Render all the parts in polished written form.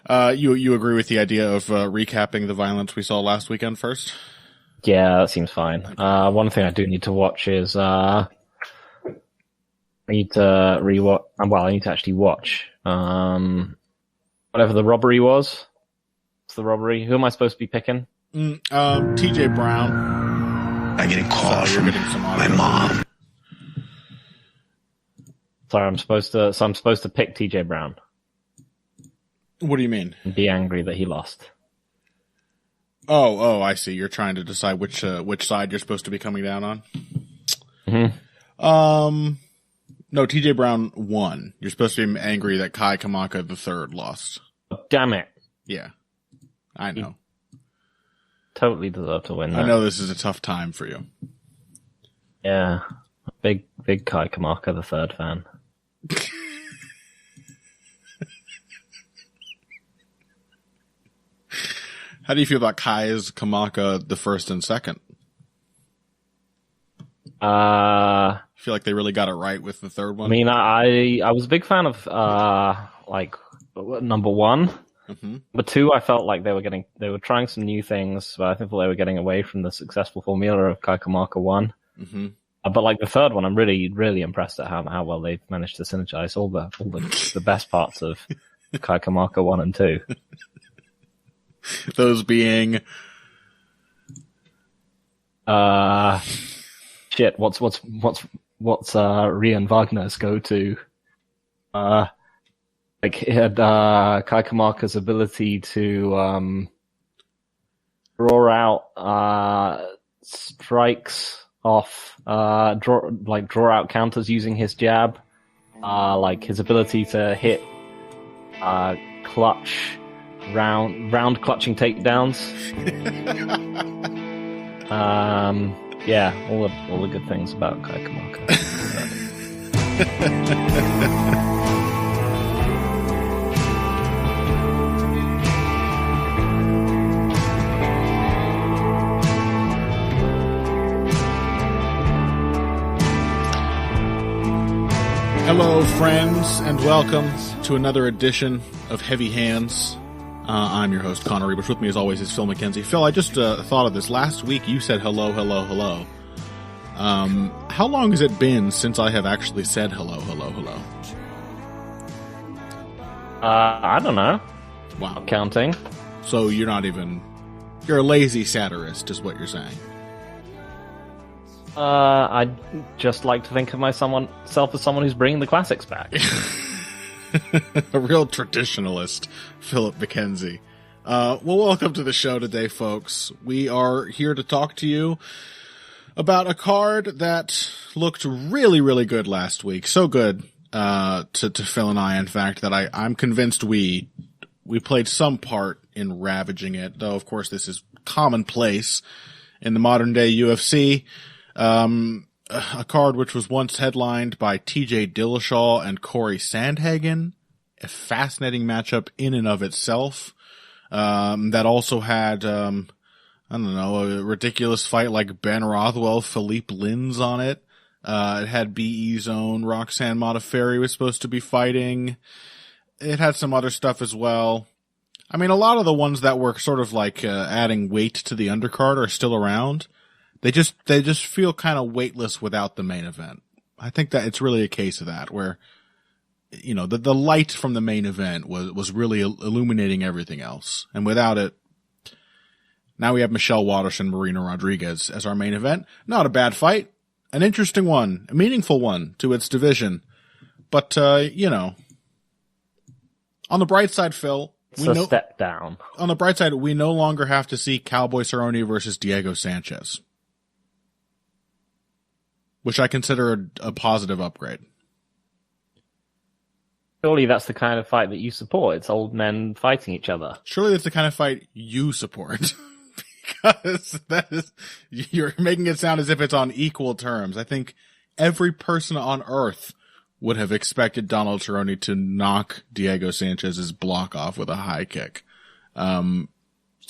You agree with the idea of recapping the violence we saw last weekend first? Yeah, that seems fine. One thing I do need to watch is I need to rewatch. Well, I need to actually watch whatever the robbery was. What's the robbery? Who am I supposed to be picking? TJ Brown. I get a call from my mom. Sorry, I'm supposed to pick TJ Brown. What do you mean? And be angry that he lost. Oh, I see. You're trying to decide which side you're supposed to be coming down on. Mm-hmm. No, TJ Brown won. You're supposed to be angry that Kai Kamaka III lost. Damn it. Yeah. I know. Totally deserve to win that. I know this is a tough time for you. Yeah. Big Kai Kamaka III fan. How do you feel about Kai's Kamaka the first and second? I feel like they really got it right with the third one. I mean, I was a big fan of number one. Mm-hmm. Number two, I felt like they were trying some new things, but I think they were getting away from the successful formula of Kai Kamaka 1. Mm-hmm. But like the third one, I'm really, really impressed at how well they've managed to synergize all the best parts of Kai Kamaka 1 and 2. Those being shit. What's Rian Wagner's go-to? Like he had Kai Kamaka's ability to draw out strikes off, draw out counters using his jab. Like his ability to hit clutch round clutching takedowns. Yeah, all the good things about Kai Kamaka. Hello, friends, and welcome to another edition of Heavy Hands. I'm your host, Connor Rebush. With me, as always, is Phil McKenzie. Phil, I just thought of this. Last week, you said hello, hello, hello. How long has it been since I have actually said hello, hello, hello? I don't know. Wow. Not counting. So you're a lazy satirist, is what you're saying. I'd just like to think of myself as someone who's bringing the classics back. A real traditionalist, Philip McKenzie. Well, welcome to the show today, folks. We are here to talk to you about a card that looked really, really good last week. So good, to Phil and I, in fact, that I'm convinced we played some part in ravaging it, though, of course, this is commonplace in the modern day UFC. A card which was once headlined by TJ Dillashaw and Corey Sandhagen, a fascinating matchup in and of itself, that also had, a ridiculous fight like Ben Rothwell, Philippe Lins on it. It had BE's own Roxanne Modafferi was supposed to be fighting. It had some other stuff as well. I mean, a lot of the ones that were sort of like, adding weight to the undercard are still around. They just feel kind of weightless without the main event. I think that it's really a case of that, where, you know, the light from the main event was really illuminating everything else. And without it, now we have Michelle Waterson, Marina Rodriguez as our main event. Not a bad fight. An interesting one. A meaningful one to its division. But, on the bright side, Phil. Step down. On the bright side, we no longer have to see Cowboy Cerrone versus Diego Sanchez, which I consider a positive upgrade. Surely that's the kind of fight that you support. It's old men fighting each other. Surely that's the kind of fight you support. Because you're making it sound as if it's on equal terms. I think every person on earth would have expected Donald Cerrone to knock Diego Sanchez's block off with a high kick. No.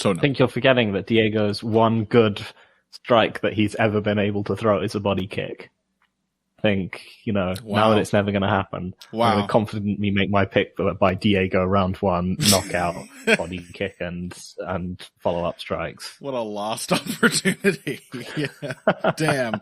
I think you're forgetting that Diego's one good strike that he's ever been able to throw is a body kick. think, now Wow. that it's never going to happen, Wow. I'm going to confidently make my pick by Diego round 1, knockout, body kick, and follow-up strikes. What a lost opportunity. Yeah. Damn.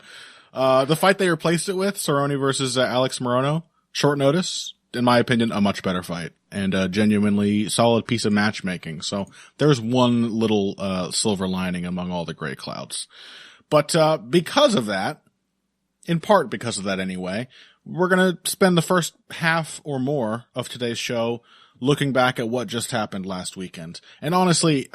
The fight they replaced it with, Cerrone versus Alex Morono, short notice, in my opinion, a much better fight, and a genuinely solid piece of matchmaking. So there's one little silver lining among all the gray clouds. But because of that, in part because of that anyway, we're going to spend the first half or more of today's show looking back at what just happened last weekend. And honestly,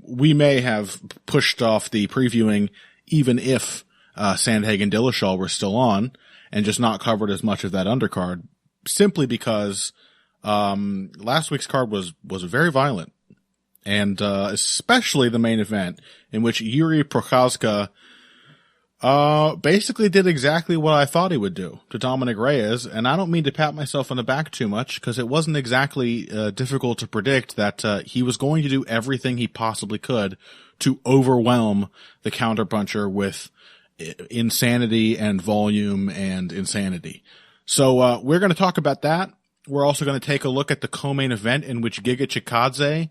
we may have pushed off the previewing even if Sandhagen Dillashaw were still on, and just not covered as much of that undercard, simply because last week's card was very violent. And especially the main event, in which Jiri Prochazka basically did exactly what I thought he would do to Dominic Reyes. And I don't mean to pat myself on the back too much, because it wasn't exactly difficult to predict that he was going to do everything he possibly could to overwhelm the counterpuncher with insanity and volume and insanity. So we're going to talk about that. We're also going to take a look at the co-main event, in which Giga Chikadze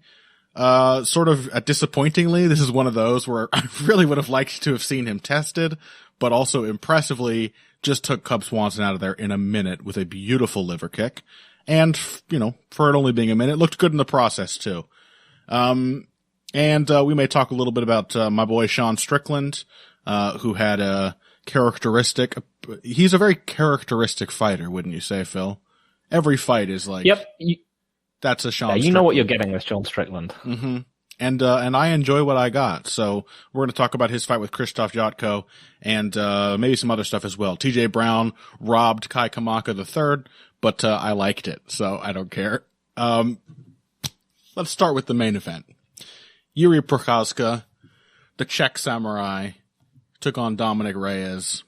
sort of disappointingly, this is one of those where I really would have liked to have seen him tested, but also impressively just took Cub Swanson out of there in a minute with a beautiful liver kick. And, for it only being a minute, looked good in the process too. And we may talk a little bit about my boy Sean Strickland, who had he's a very characteristic fighter, wouldn't you say, Phil? Every fight is like, yep. That's a Sean Yeah, you Strickland. know what you're getting with Sean Strickland. Mm-hmm. And I enjoy what I got. So we're going to talk about his fight with Krzysztof Jotko and maybe some other stuff as well. TJ Brown robbed Kai Kamaka III, but I liked it, so I don't care. Let's start with the main event. Jiri Prochazka, the Czech samurai, took on Dominic Reyes.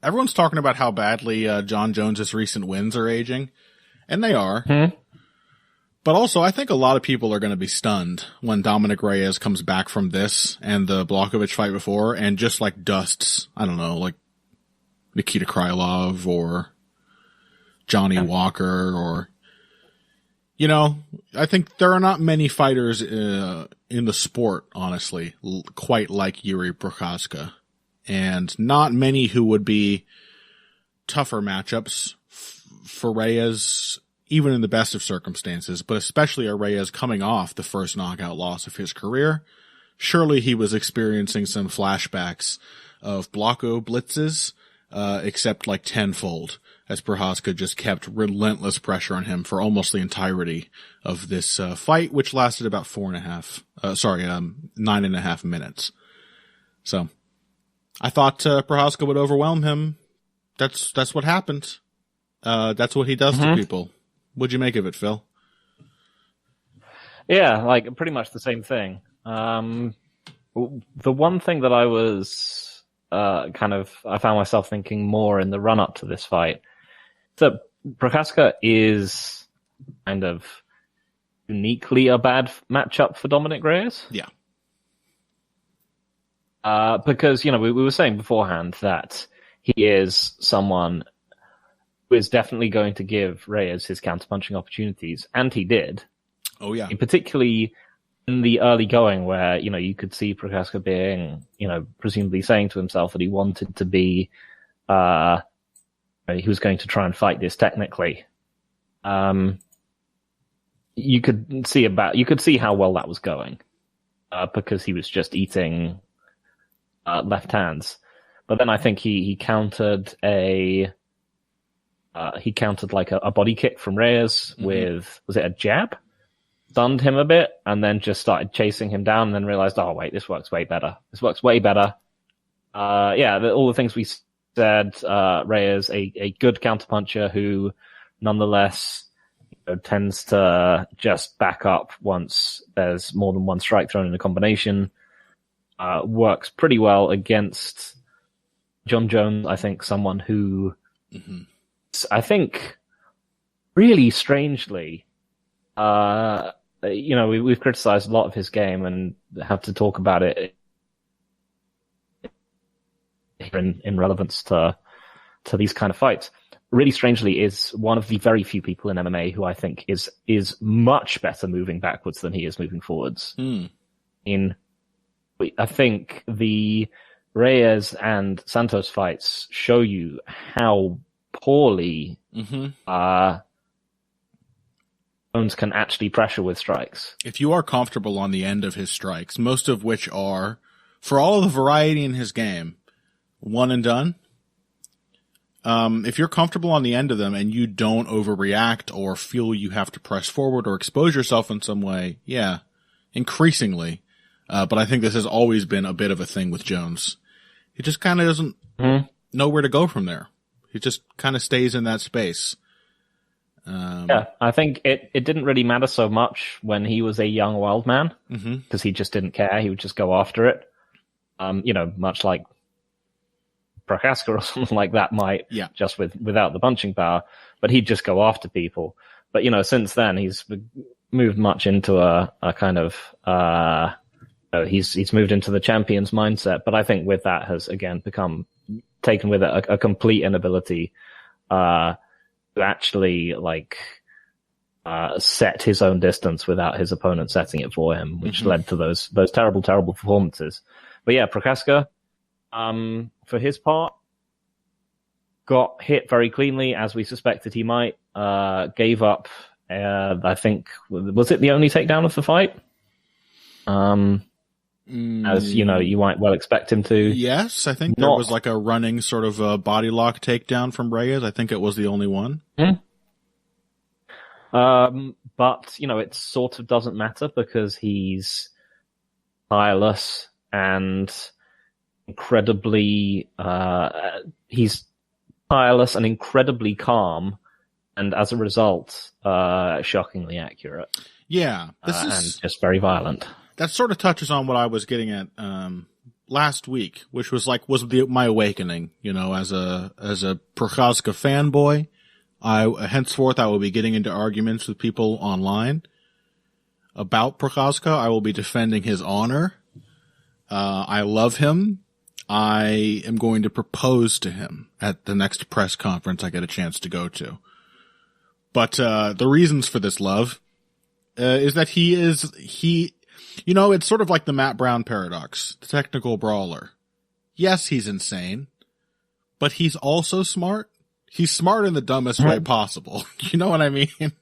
Everyone's talking about how badly John Jones's recent wins are aging, and they are. But also, I think a lot of people are going to be stunned when Dominic Reyes comes back from this and the Blachowicz fight before and just like dusts, I don't know, like Nikita Krylov or Johnny Walker or, I think there are not many fighters in the sport, honestly, quite like Jiri Prochazka, and not many who would be tougher matchups for Reyes, even in the best of circumstances, but especially a Reyes coming off the first knockout loss of his career. Surely he was experiencing some flashbacks of Blocko blitzes, except like tenfold, as Prochazka just kept relentless pressure on him for almost the entirety of this fight, which lasted about 9.5 minutes. So I thought Prochazka would overwhelm him. That's what happened. That's what he does to people. What'd you make of it, Phil? Yeah, like pretty much the same thing. The one thing that I was I found myself thinking more in the run up to this fight, that Prochazka is kind of uniquely a bad matchup for Dominic Reyes. Yeah. Because, we were saying beforehand that he is someone who is definitely going to give Reyes his counterpunching opportunities, and he did. Oh, yeah. Particularly in the early going where, you could see Prochazka being, presumably saying to himself that he wanted to be, he was going to try and fight this technically. You could see how well that was going, because he was just eating left hands. But then I think he countered like a body kick from Reyes with, was it a jab? Stunned him a bit and then just started chasing him down and then realized, oh wait, this works way better. All the things we said, Reyes, a good counterpuncher who nonetheless tends to just back up once there's more than one strike thrown in a combination, works pretty well against John Jones. I think someone who, I think, really strangely, we've criticized a lot of his game and have to talk about it in relevance to to these kind of fights, really strangely is one of the very few people in MMA who I think is much better moving backwards than he is moving forwards. I think the Reyes and Santos fights show you how poorly Jones can actually pressure with strikes. If you are comfortable on the end of his strikes, most of which are, for all of the variety in his game, one and done. If you're comfortable on the end of them and you don't overreact or feel you have to press forward or expose yourself in some way, yeah, increasingly. But I think this has always been a bit of a thing with Jones. He just kind of doesn't know where to go from there. He just kind of stays in that space. Yeah, I think it didn't really matter so much when he was a young wild man, because he just didn't care. He would just go after it. Much like Prochazka or something like that might, just without the punching power, but he'd just go after people. But, since then he's moved much into a kind of, he's moved into the champion's mindset. But I think with that has again taken with it a complete inability, to actually set his own distance without his opponent setting it for him, which led to those terrible, terrible performances. But yeah, Prochazka, for his part, got hit very cleanly, as we suspected he might. Gave up, I think, was it the only takedown of the fight? As you might well expect him to. Yes, I think there was like a running sort of a body lock takedown from Reyes. I think it was the only one. But, it sort of doesn't matter because he's tireless and incredibly calm, and as a result, shockingly accurate. Yeah, and just very violent. That sort of touches on what I was getting at last week, which was my awakening. As a Prochazka fanboy, henceforth I will be getting into arguments with people online about Prochazka. I will be defending his honor. I love him. I am going to propose to him at the next press conference I get a chance to go to. But the reasons for this love is that it's sort of like the Matt Brown paradox, the technical brawler. Yes, he's insane, but he's also smart. He's smart in the dumbest way possible. You know what I mean?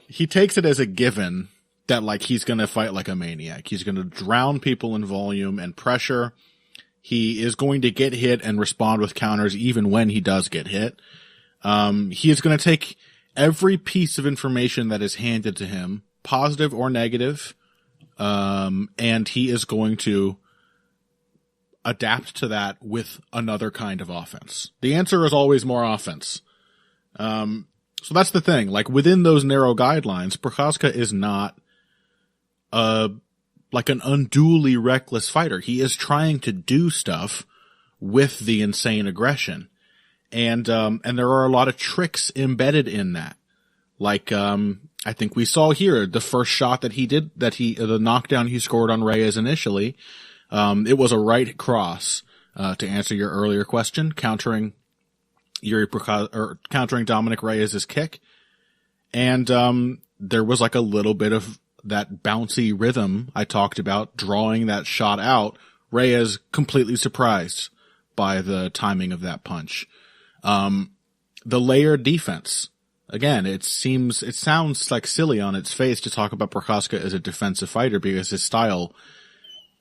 He takes it as a given that he's going to fight like a maniac. He's going to drown people in volume and pressure. He is going to get hit and respond with counters even when he does get hit. He is going to take every piece of information that is handed to him, positive or negative, and he is going to adapt to that with another kind of offense. The answer is always more offense. So that's the thing. Within those narrow guidelines, Prochazka is not an unduly reckless fighter. He is trying to do stuff with the insane aggression. And there are a lot of tricks embedded in that. I think we saw here the first shot that he did, the knockdown he scored on Reyes initially. It was a right cross, to answer your earlier question, countering Dominic Reyes' kick. And, there was a little bit of that bouncy rhythm I talked about, drawing that shot out. Reyes completely surprised by the timing of that punch. The layered defense. Again, it sounds silly on its face to talk about Prochazka as a defensive fighter because his style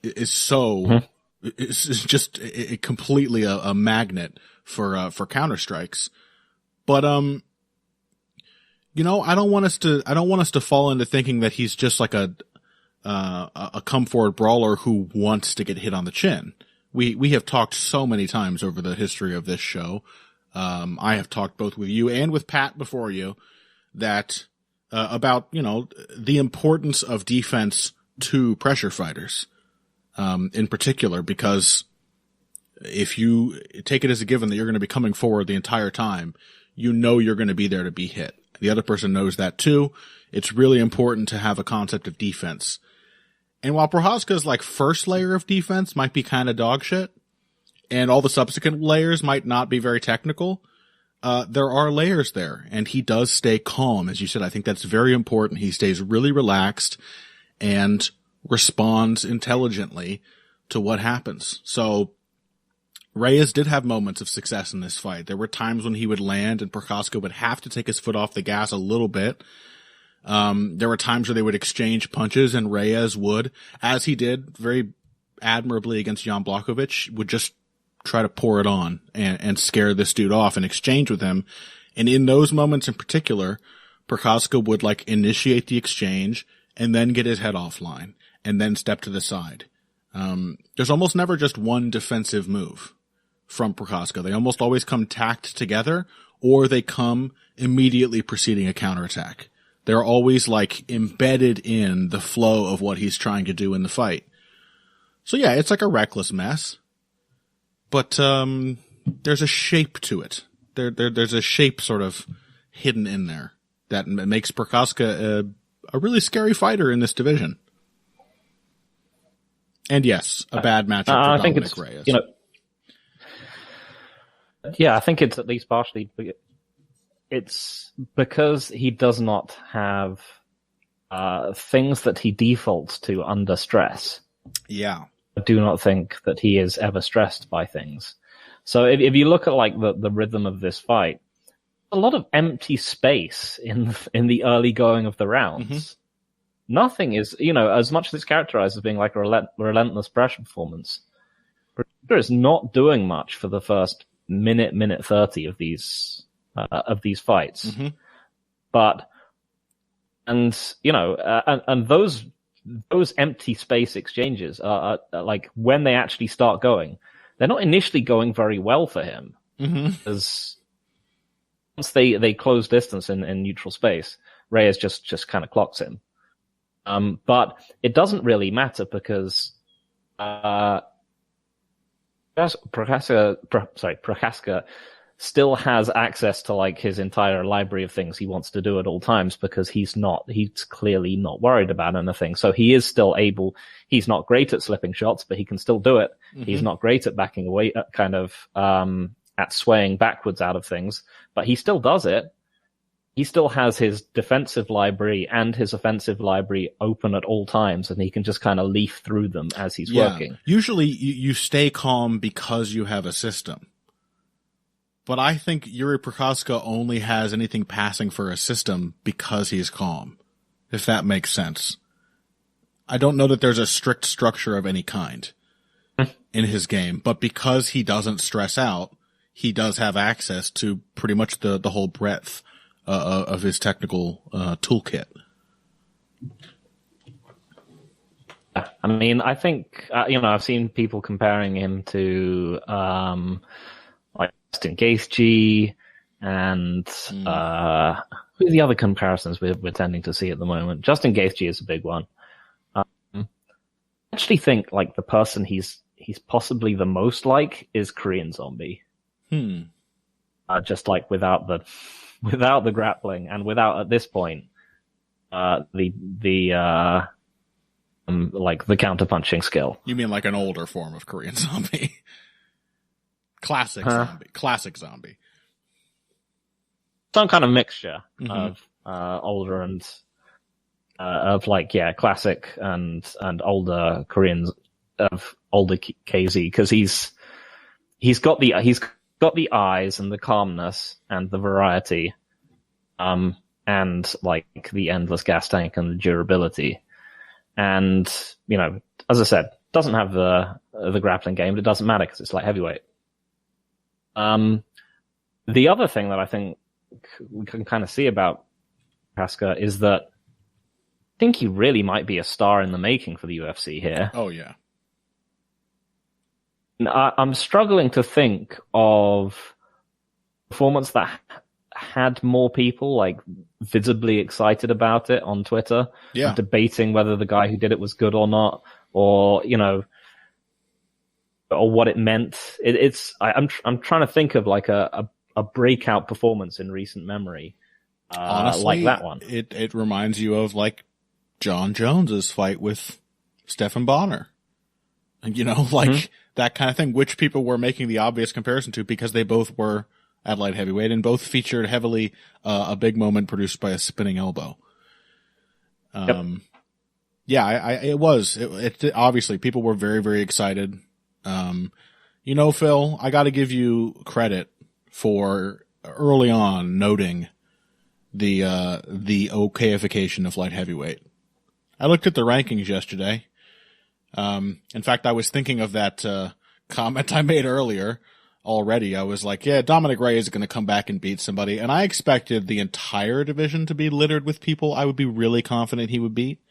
is so, it's just completely a magnet for counter strikes. But, I don't want us to fall into thinking that he's just a come forward brawler who wants to get hit on the chin. We have talked so many times over the history of this show. I have talked both with you and with Pat before you that, about, the importance of defense to pressure fighters, in particular, because if you take it as a given that you're going to be coming forward the entire time, you're going to be there to be hit. The other person knows that too. It's really important to have a concept of defense. And while Prochazka's first layer of defense might be kind of dog shit, And all the subsequent layers might not be very technical. There are layers there, and he does stay calm. As you said, I think that's very important. He stays really relaxed and responds intelligently to what happens. So Reyes did have moments of success in this fight. There were times when he would land and Prochazka would have to take his foot off the gas a little bit. There were times where they would exchange punches, and Reyes would, as he did very admirably against Jan Blachowicz, would just try to pour it on and scare this dude off and exchange with him. And in those moments in particular, Prochazka would like initiate the exchange and then get his head offline and then step to the side. There's almost never just one defensive move from Prochazka. They almost always come tacked together, or they come immediately preceding a counterattack. They're always like embedded in the flow of what he's trying to do in the fight. So yeah, it's like a reckless mess. But there's a shape to it. There's a shape sort of hidden in there that makes Prochazka a really scary fighter in this division. And yes, a bad matchup for I think Dominic Reyes. Yeah, I think it's at least partially. It's because he does not have things that he defaults to under stress. Yeah. I do not think that he is ever stressed by things. So if you look at like the rhythm of this fight, a lot of empty space in the early going of the rounds. Mm-hmm. Nothing is, as much as it's characterized as being like a relentless pressure performance, Prochazka is not doing much for the first minute 30 of these fights. Mm-hmm. But, and those empty space exchanges are like when they actually start going, they're not initially going very well for him. Mm-hmm. Because once they close distance in neutral space, Reyes just kind of clocks him. But it doesn't really matter because Prochazka still has access to like his entire library of things he wants to do at all times, because he's clearly not worried about anything. So he is still able, he's not great at slipping shots, but he can still do it. Mm-hmm. He's not great at backing away, at swaying backwards out of things, but he still does it. He still has his defensive library and his offensive library open at all times, and he can just kind of leaf through them as he's working. Usually you stay calm because you have a system. But I think Jiri Prochazka only has anything passing for a system because he's calm, if that makes sense. I don't know that there's a strict structure of any kind in his game, but because he doesn't stress out, he does have access to pretty much the whole breadth of his technical toolkit. I mean, I think, I've seen people comparing him to Justin Gaethje and who are the other comparisons we're tending to see at the moment? Justin Gaethje is a big one. I actually think like the person he's possibly the most like is Korean Zombie. Just like without the grappling and without at this point the counter-punching skill. You mean like an older form of Korean Zombie? Classic zombie. Some kind of mixture of older and classic and older Koreans, of older KZ, because he's got the eyes and the calmness and the variety, and like the endless gas tank and the durability. And as I said, doesn't have the grappling game, but it doesn't matter because it's like heavyweight. The other thing that I think we can kind of see about Prochazka is that I think he really might be a star in the making for the UFC here. Oh, yeah. I'm struggling to think of a performance that had more people like visibly excited about it on Twitter, debating whether the guy who did it was good or not, or or what it meant. I'm trying to think of like a breakout performance in recent memory, honestly, like that one. It reminds you of like John Jones's fight with Stephan Bonner, and that kind of thing, which people were making the obvious comparison to because they both were at light heavyweight and both featured heavily a big moment produced by a spinning elbow. Yeah, it was. It obviously people were very, very excited. Phil, I got to give you credit for early on noting the okayification of light heavyweight. I looked at the rankings yesterday. In fact, I was thinking of that comment I made earlier already. I was like, yeah, Dominic Reyes is going to come back and beat somebody, and I expected the entire division to be littered with people I would be really confident he would beat.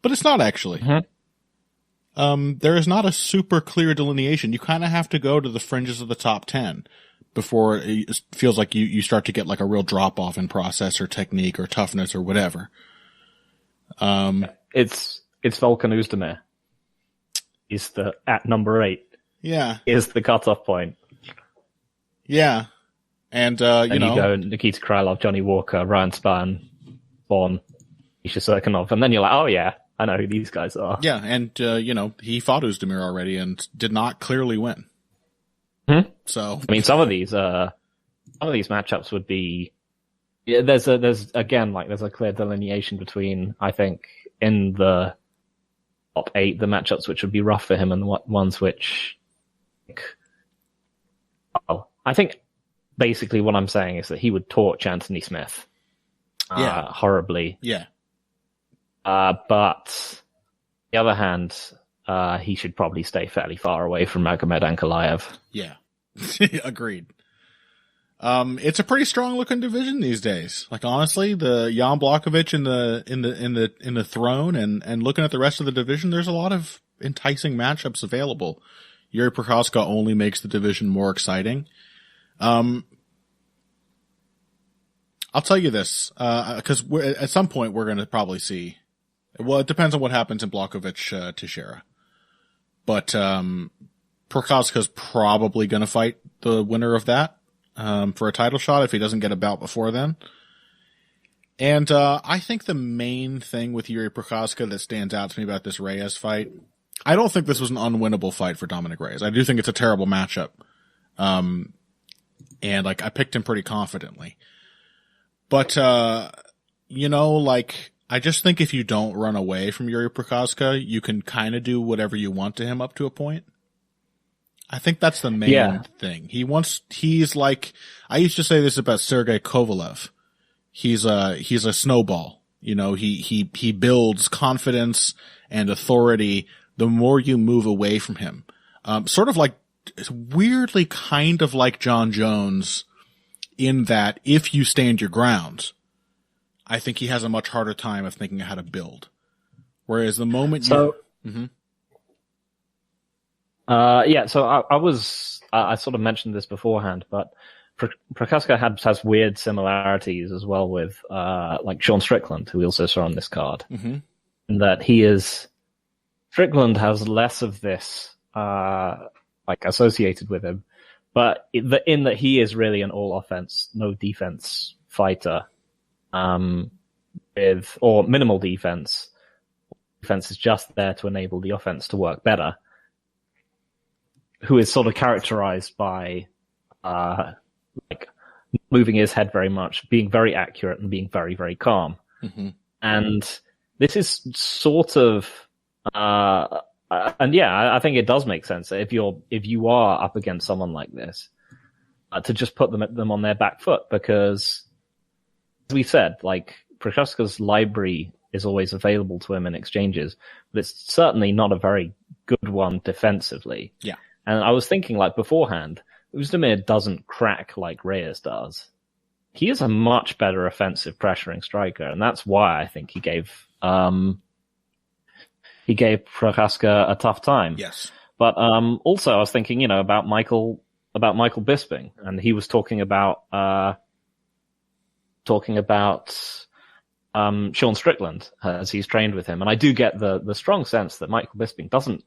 But it's not actually. Mm-hmm. There is not a super clear delineation. You kind of have to go to the fringes of the top 10 before it feels like you start to get like a real drop off in process or technique or toughness or whatever. It's Volkan Oezdemir. He's at number 8. Yeah. Is the cutoff point. Yeah. And, you go Nikita Krylov, Johnny Walker, Ryan Spann, Vaughn, Misha Cirkunov, and then you're like, oh yeah, I know who these guys are. Yeah, and, he fought Oezdemir already and did not clearly win. Hmm? So. I mean, some of these matchups would be, yeah, there's a clear delineation between, I think, in the top 8, the matchups which would be rough for him and the ones which, I think basically what I'm saying is that he would torch Anthony Smith. Horribly. Yeah. But on the other hand, he should probably stay fairly far away from Magomed Ankalaev. Yeah. Agreed. It's a pretty strong looking division these days. Like honestly, the Jan Blachowicz in the throne and looking at the rest of the division, there's a lot of enticing matchups available. Jiri Prochazka only makes the division more exciting. I'll tell you this, because at some point we're going to probably see. Well, it depends on what happens in Blachowicz Teixeira, but Prochazka's probably going to fight the winner of that for a title shot if he doesn't get a bout before then. And I think the main thing with Jiri Prochazka that stands out to me about this Reyes fight, I don't think this was an unwinnable fight for Dominic Reyes. I do think it's a terrible matchup, and like I picked him pretty confidently. But, I just think if you don't run away from Jiri Prochazka, you can kind of do whatever you want to him up to a point. I think that's the main thing. He's like, I used to say this about Sergey Kovalev. He's a snowball. He builds confidence and authority the more you move away from him. Sort of like, weirdly kind of like John Jones, in that if you stand your ground, I think he has a much harder time of thinking how to build. Whereas the moment so I sort of mentioned this beforehand, but Prochazka has weird similarities as well with like Sean Strickland, who we also saw on this card. Mm-hmm. In that Strickland has less of this associated with him, but in that he is really an all offense, no defense fighter, or minimal defense. Defense is just there to enable the offense to work better. Who is sort of characterized by moving his head very much, being very accurate, and being very, very calm. Mm-hmm. And this is sort of, I think it does make sense if you are up against someone like this, to just put them on their back foot, because as we said, like Prochazka's library is always available to him in exchanges, but it's certainly not a very good one defensively. Yeah. And I was thinking, like, beforehand, Oezdemir doesn't crack like Reyes does. He is a much better offensive pressuring striker, and that's why I think he gave Prochazka a tough time. Yes. But also I was thinking, about Michael Bisping, and he was talking about Sean Strickland as he's trained with him, and I do get the strong sense that Michael Bisping kind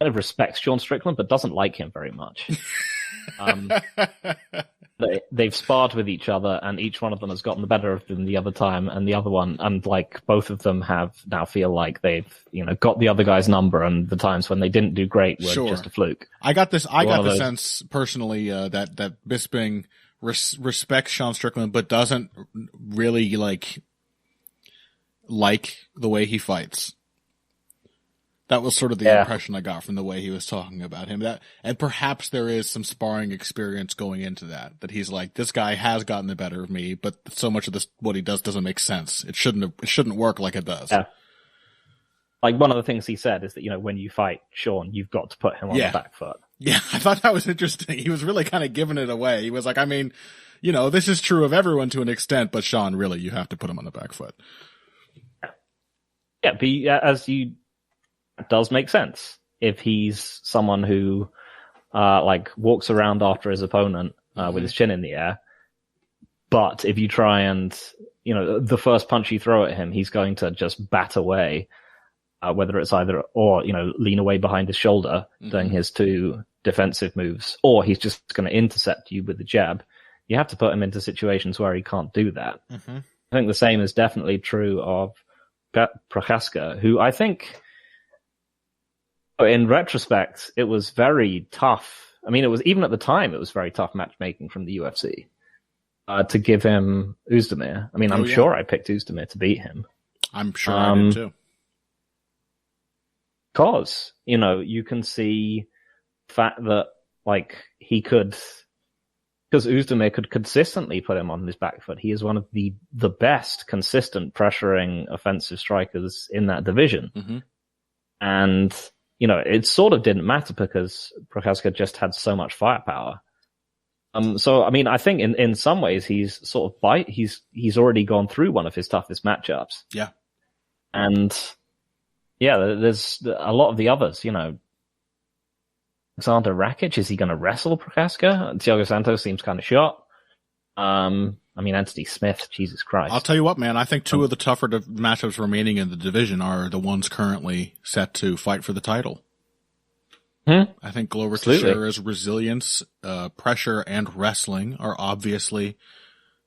of respects Sean Strickland, but doesn't like him very much. they've sparred with each other, and each one of them has gotten the better of them the other time, and the other one, and like both of them have now feel like they've got the other guy's number, and the times when they didn't do great were just a fluke. I got the sense personally that Bisping respects Sean Strickland, but doesn't really like the way he fights. That was sort of the impression I got from the way he was talking about him. And perhaps there is some sparring experience going into that he's like, this guy has gotten the better of me, but so much of this, what he does doesn't make sense. It shouldn't work like it does. Yeah. Like one of the things he said is that, when you fight Sean, you've got to put him on the back foot. Yeah. I thought that was interesting. He was really kind of giving it away. He was like, I mean, this is true of everyone to an extent, but Sean, really, you have to put him on the back foot. Yeah. It does make sense if he's someone who walks around after his opponent with his chin in the air. But if you try and the first punch you throw at him, he's going to just bat away, whether it's either lean away behind his shoulder doing his two defensive moves, or he's just going to intercept you with the jab. You have to put him into situations where he can't do that. I think the same is definitely true of Prochazka, who I think, in retrospect, it was very tough. I mean, it was even at the time, it was very tough matchmaking from the UFC to give him Oezdemir. I mean, I'm sure I picked Oezdemir to beat him. I'm sure I did too. Because, you can see the fact that, he could, because Oezdemir could consistently put him on his back foot. He is one of the best consistent pressuring offensive strikers in that division. And it sort of didn't matter because Prochazka just had so much firepower. So, I mean, I think in some ways he's sort of he's already gone through one of his toughest matchups. Yeah. And there's a lot of the others, Alexander Rakic, is he going to wrestle Prochazka? Thiago Santos seems kind of shot. I mean, Anthony Smith, Jesus Christ. I'll tell you what, man, I think two of the tougher matchups remaining in the division are the ones currently set to fight for the title. I think Glover Teixeira's resilience, pressure, and wrestling are obviously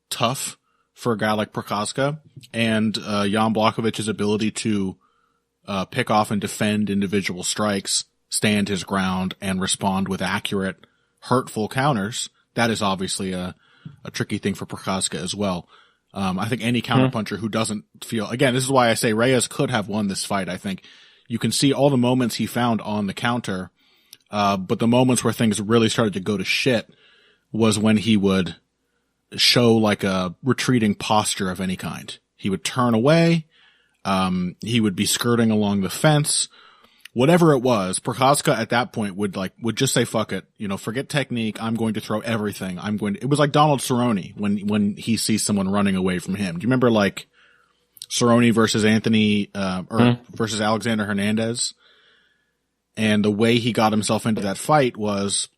tough for a guy like Prochazka, and Jan Blachowicz' ability to pick off and defend individual strikes, stand his ground, and respond with accurate, hurtful counters, that is obviously a tricky thing for Prochazka as well. I think any counterpuncher who doesn't feel, again, this is why I say Reyes could have won this fight. I think you can see all the moments he found on the counter, but the moments where things really started to go to shit was when he would show like a retreating posture of any kind. He would turn away. He would be skirting along the fence. Whatever it was, Prochazka at that point would just say, fuck it, forget technique. I'm going to throw everything. It was like Donald Cerrone when he sees someone running away from him. Do you remember like Cerrone versus versus Alexander Hernandez? And the way he got himself into that fight was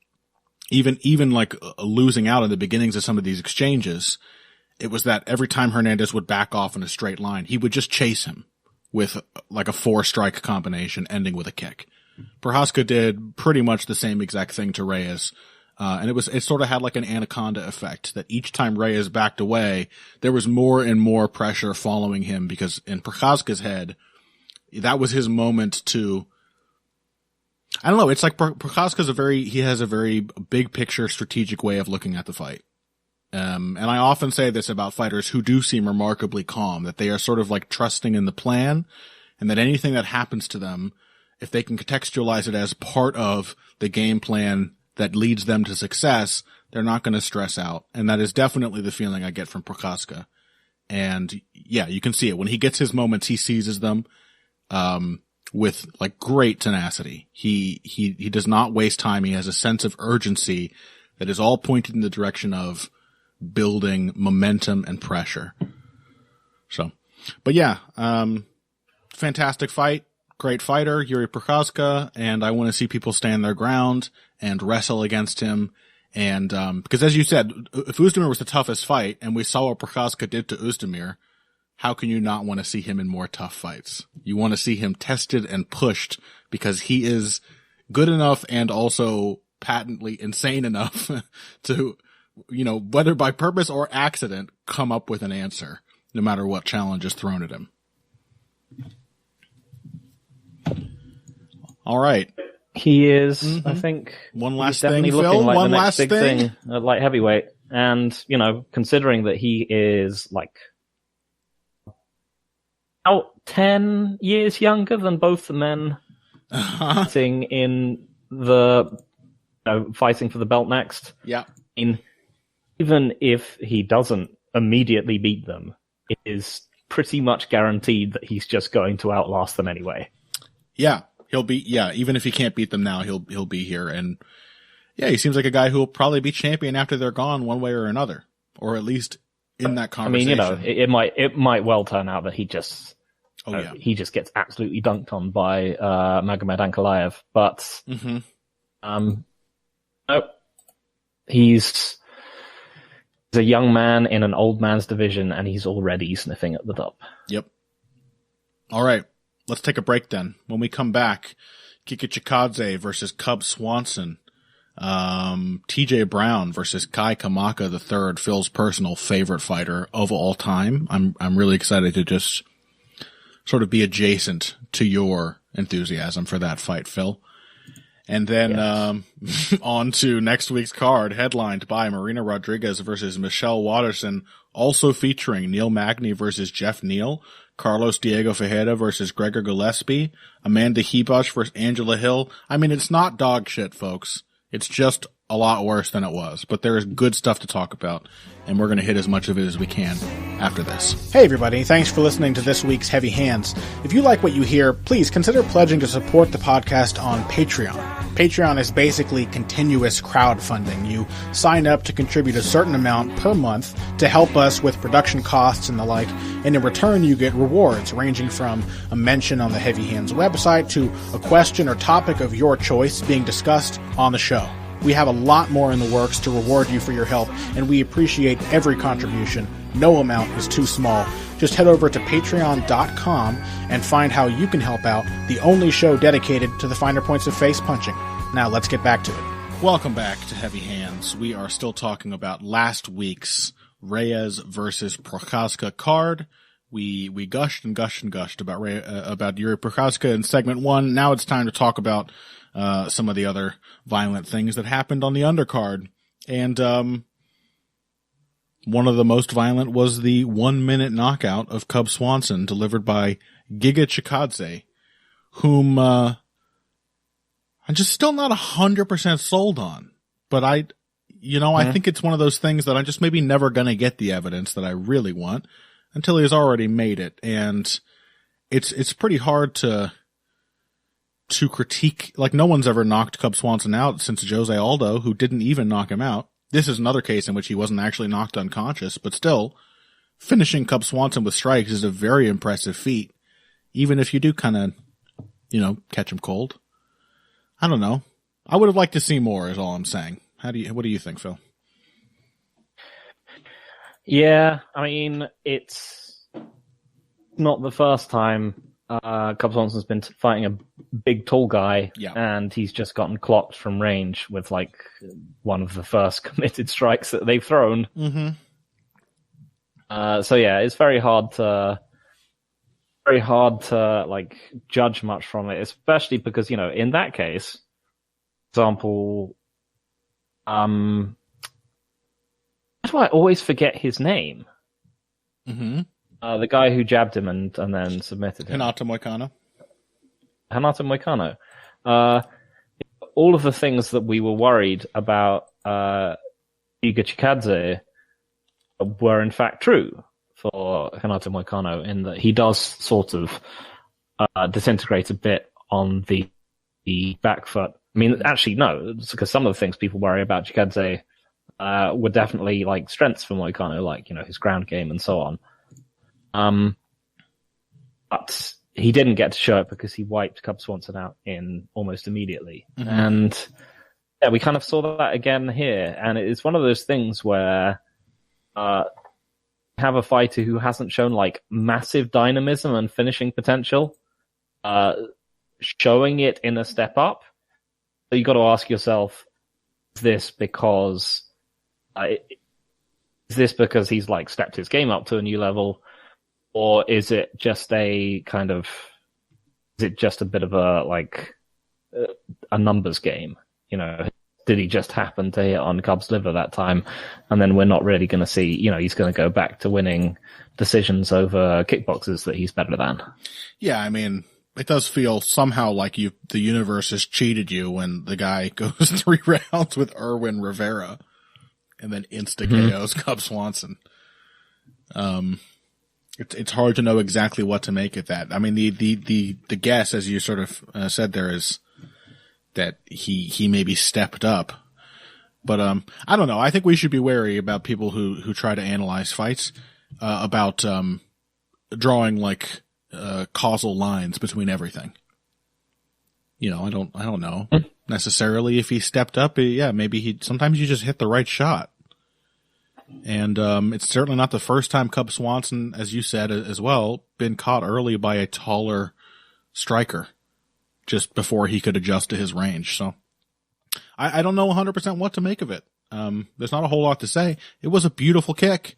even like losing out in the beginnings of some of these exchanges. It was that every time Hernandez would back off in a straight line, he would just chase him with like a 4-strike combination ending with a kick. Prochazka did pretty much the same exact thing to Reyes. And it sort of had like an anaconda effect that each time Reyes backed away, there was more and more pressure following him because in Prochazka's head, that was his moment to, I don't know, it's like Prochazka's he has a very big picture strategic way of looking at the fight. And I often say this about fighters who do seem remarkably calm, that they are sort of like trusting in the plan, and that anything that happens to them, if they can contextualize it as part of the game plan that leads them to success, they're not going to stress out. And that is definitely the feeling I get from Prochazka. And yeah, you can see it. When he gets his moments, he seizes them, with like great tenacity. He does not waste time. He has a sense of urgency that is all pointed in the direction of building momentum and pressure. So, but yeah, fantastic fight. Great fighter, Jiri Prochazka, and I want to see people stand their ground and wrestle against him. And, because as you said, if Oezdemir was the toughest fight and we saw what Prochazka did to Oezdemir, how can you not want to see him in more tough fights? You want to see him tested and pushed because he is good enough and also patently insane enough to whether by purpose or accident, come up with an answer, no matter what challenge is thrown at him. All right. He is, I think, one last definitely thing, looking Phil. like One the next last big thing at light heavyweight. And, considering that he is like about 10 years younger than both the men fighting in the fighting for the belt next. Yeah. Even if he doesn't immediately beat them, it is pretty much guaranteed that he's just going to outlast them anyway. Yeah. Even if he can't beat them now, he'll be here. And yeah, he seems like a guy who will probably be champion after they're gone one way or another, or at least in that conversation. I mean, it might well turn out that he just gets absolutely dunked on by Magomed Ankalaev. But he's a young man in an old man's division, and he's already sniffing at the top. Yep. All right. Let's take a break then. When we come back, Chikadze versus Cub Swanson. TJ Brown versus Kai Kamaka III, Phil's personal favorite fighter of all time. I'm really excited to just sort of be adjacent to your enthusiasm for that fight, Phil. And then on to next week's card, headlined by Marina Rodriguez versus Michelle Waterson, also featuring Neal Magny versus Jeff Neal, Carlos Diego Ferreira versus Gregor Gillespie, Amanda Hebosh versus Angela Hill. I mean, it's not dog shit, folks. It's just a lot worse than it was, but there is good stuff to talk about, and we're going to hit as much of it as we can after this. Hey everybody, thanks for listening to this week's Heavy Hands. If you like what you hear, please consider pledging to support the podcast on Patreon. Patreon is basically continuous crowdfunding. You sign up to contribute a certain amount per month to help us with production costs and the like, and in return you get rewards ranging from a mention on the Heavy Hands website to a question or topic of your choice being discussed on the show. We have a lot more in the works to reward you for your help, and we appreciate every contribution. No amount is too small. Just head over to patreon.com and find how you can help out, the only show dedicated to the finer points of face punching. Now let's get back to it. Welcome back to Heavy Hands. We are still talking about last week's Reyes versus Prochazka card. We gushed and gushed and gushed about Jiri Prochazka in segment 1. Now it's time to talk about some of the other violent things that happened on the undercard. And one of the most violent was the 1-minute knockout of Cub Swanson delivered by Giga Chikadze, whom I'm just still not 100% sold on. But I think it's one of those things that I'm just maybe never going to get the evidence that I really want until he's already made it. And it's pretty hard to critique. Like, no one's ever knocked Cub Swanson out since Jose Aldo, who didn't even knock him out. This is another case in which he wasn't actually knocked unconscious, but still, finishing Cub Swanson with strikes is a very impressive feat, even if you do kind of, catch him cold. I don't know. I would have liked to see more, is all I'm saying. What do you think, Phil? Yeah, I mean, it's not the first time Cub Swanson's been fighting a big, tall guy, and he's just gotten clocked from range with, like, one of the first committed strikes that they've thrown. Mm-hmm. So, yeah, it's very hard to like judge much from it, especially because, in that case, for example, why do I always forget his name? Mm-hmm. The guy who jabbed him and then submitted him. Renato Moicano. All of the things that we were worried about Giga Chikadze were in fact true for Renato Moicano, in that he does sort of disintegrate a bit on the back foot. I mean, actually, no, because some of the things people worry about Chikadze were definitely like strengths for Moicano, like, his ground game and so on. But he didn't get to show it because he wiped Cub Swanson out in almost immediately. Mm-hmm. And yeah, we kind of saw that again here. And it's one of those things where have a fighter who hasn't shown like massive dynamism and finishing potential, showing it in a step up. So you got to ask yourself, is this because is this because he's like stepped his game up to a new level, or is it just a kind of, is it just a bit of a numbers game? You know, did he just happen to hit on Cub's liver that time, and then we're not really going to see, you know, he's going to go back to winning decisions over kickboxers that he's better than? Yeah, I mean, it does feel somehow like the universe has cheated you when the guy goes 3 rounds with Erwin Rivera and then insta-KOs Cub Swanson. It's hard to know exactly what to make of that. I mean, the guess, as you sort of said there, is that he maybe stepped up. But I don't know. I think we should be wary about people who try to analyze fights, about drawing like causal lines between everything. You know, I don't know necessarily if he stepped up. Yeah, maybe sometimes you just hit the right shot. And it's certainly not the first time Cub Swanson, as you said as well, been caught early by a taller striker just before he could adjust to his range. So I don't know 100% what to make of it. There's not a whole lot to say. It was a beautiful kick.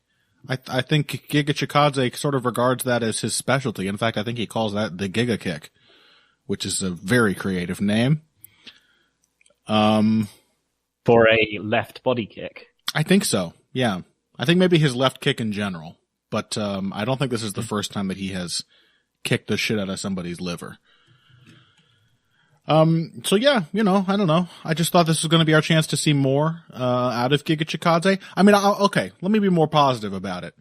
I think Giga Chikadze sort of regards that as his specialty. In fact, I think he calls that the Giga kick, which is a very creative name. For a left body kick. I think so. Yeah. I think maybe his left kick in general, but I don't think this is the first time that he has kicked the shit out of somebody's liver. So yeah, you know, I don't know. I just thought this was going to be our chance to see more out of Giga Chikadze. I mean, okay, let me be more positive about it.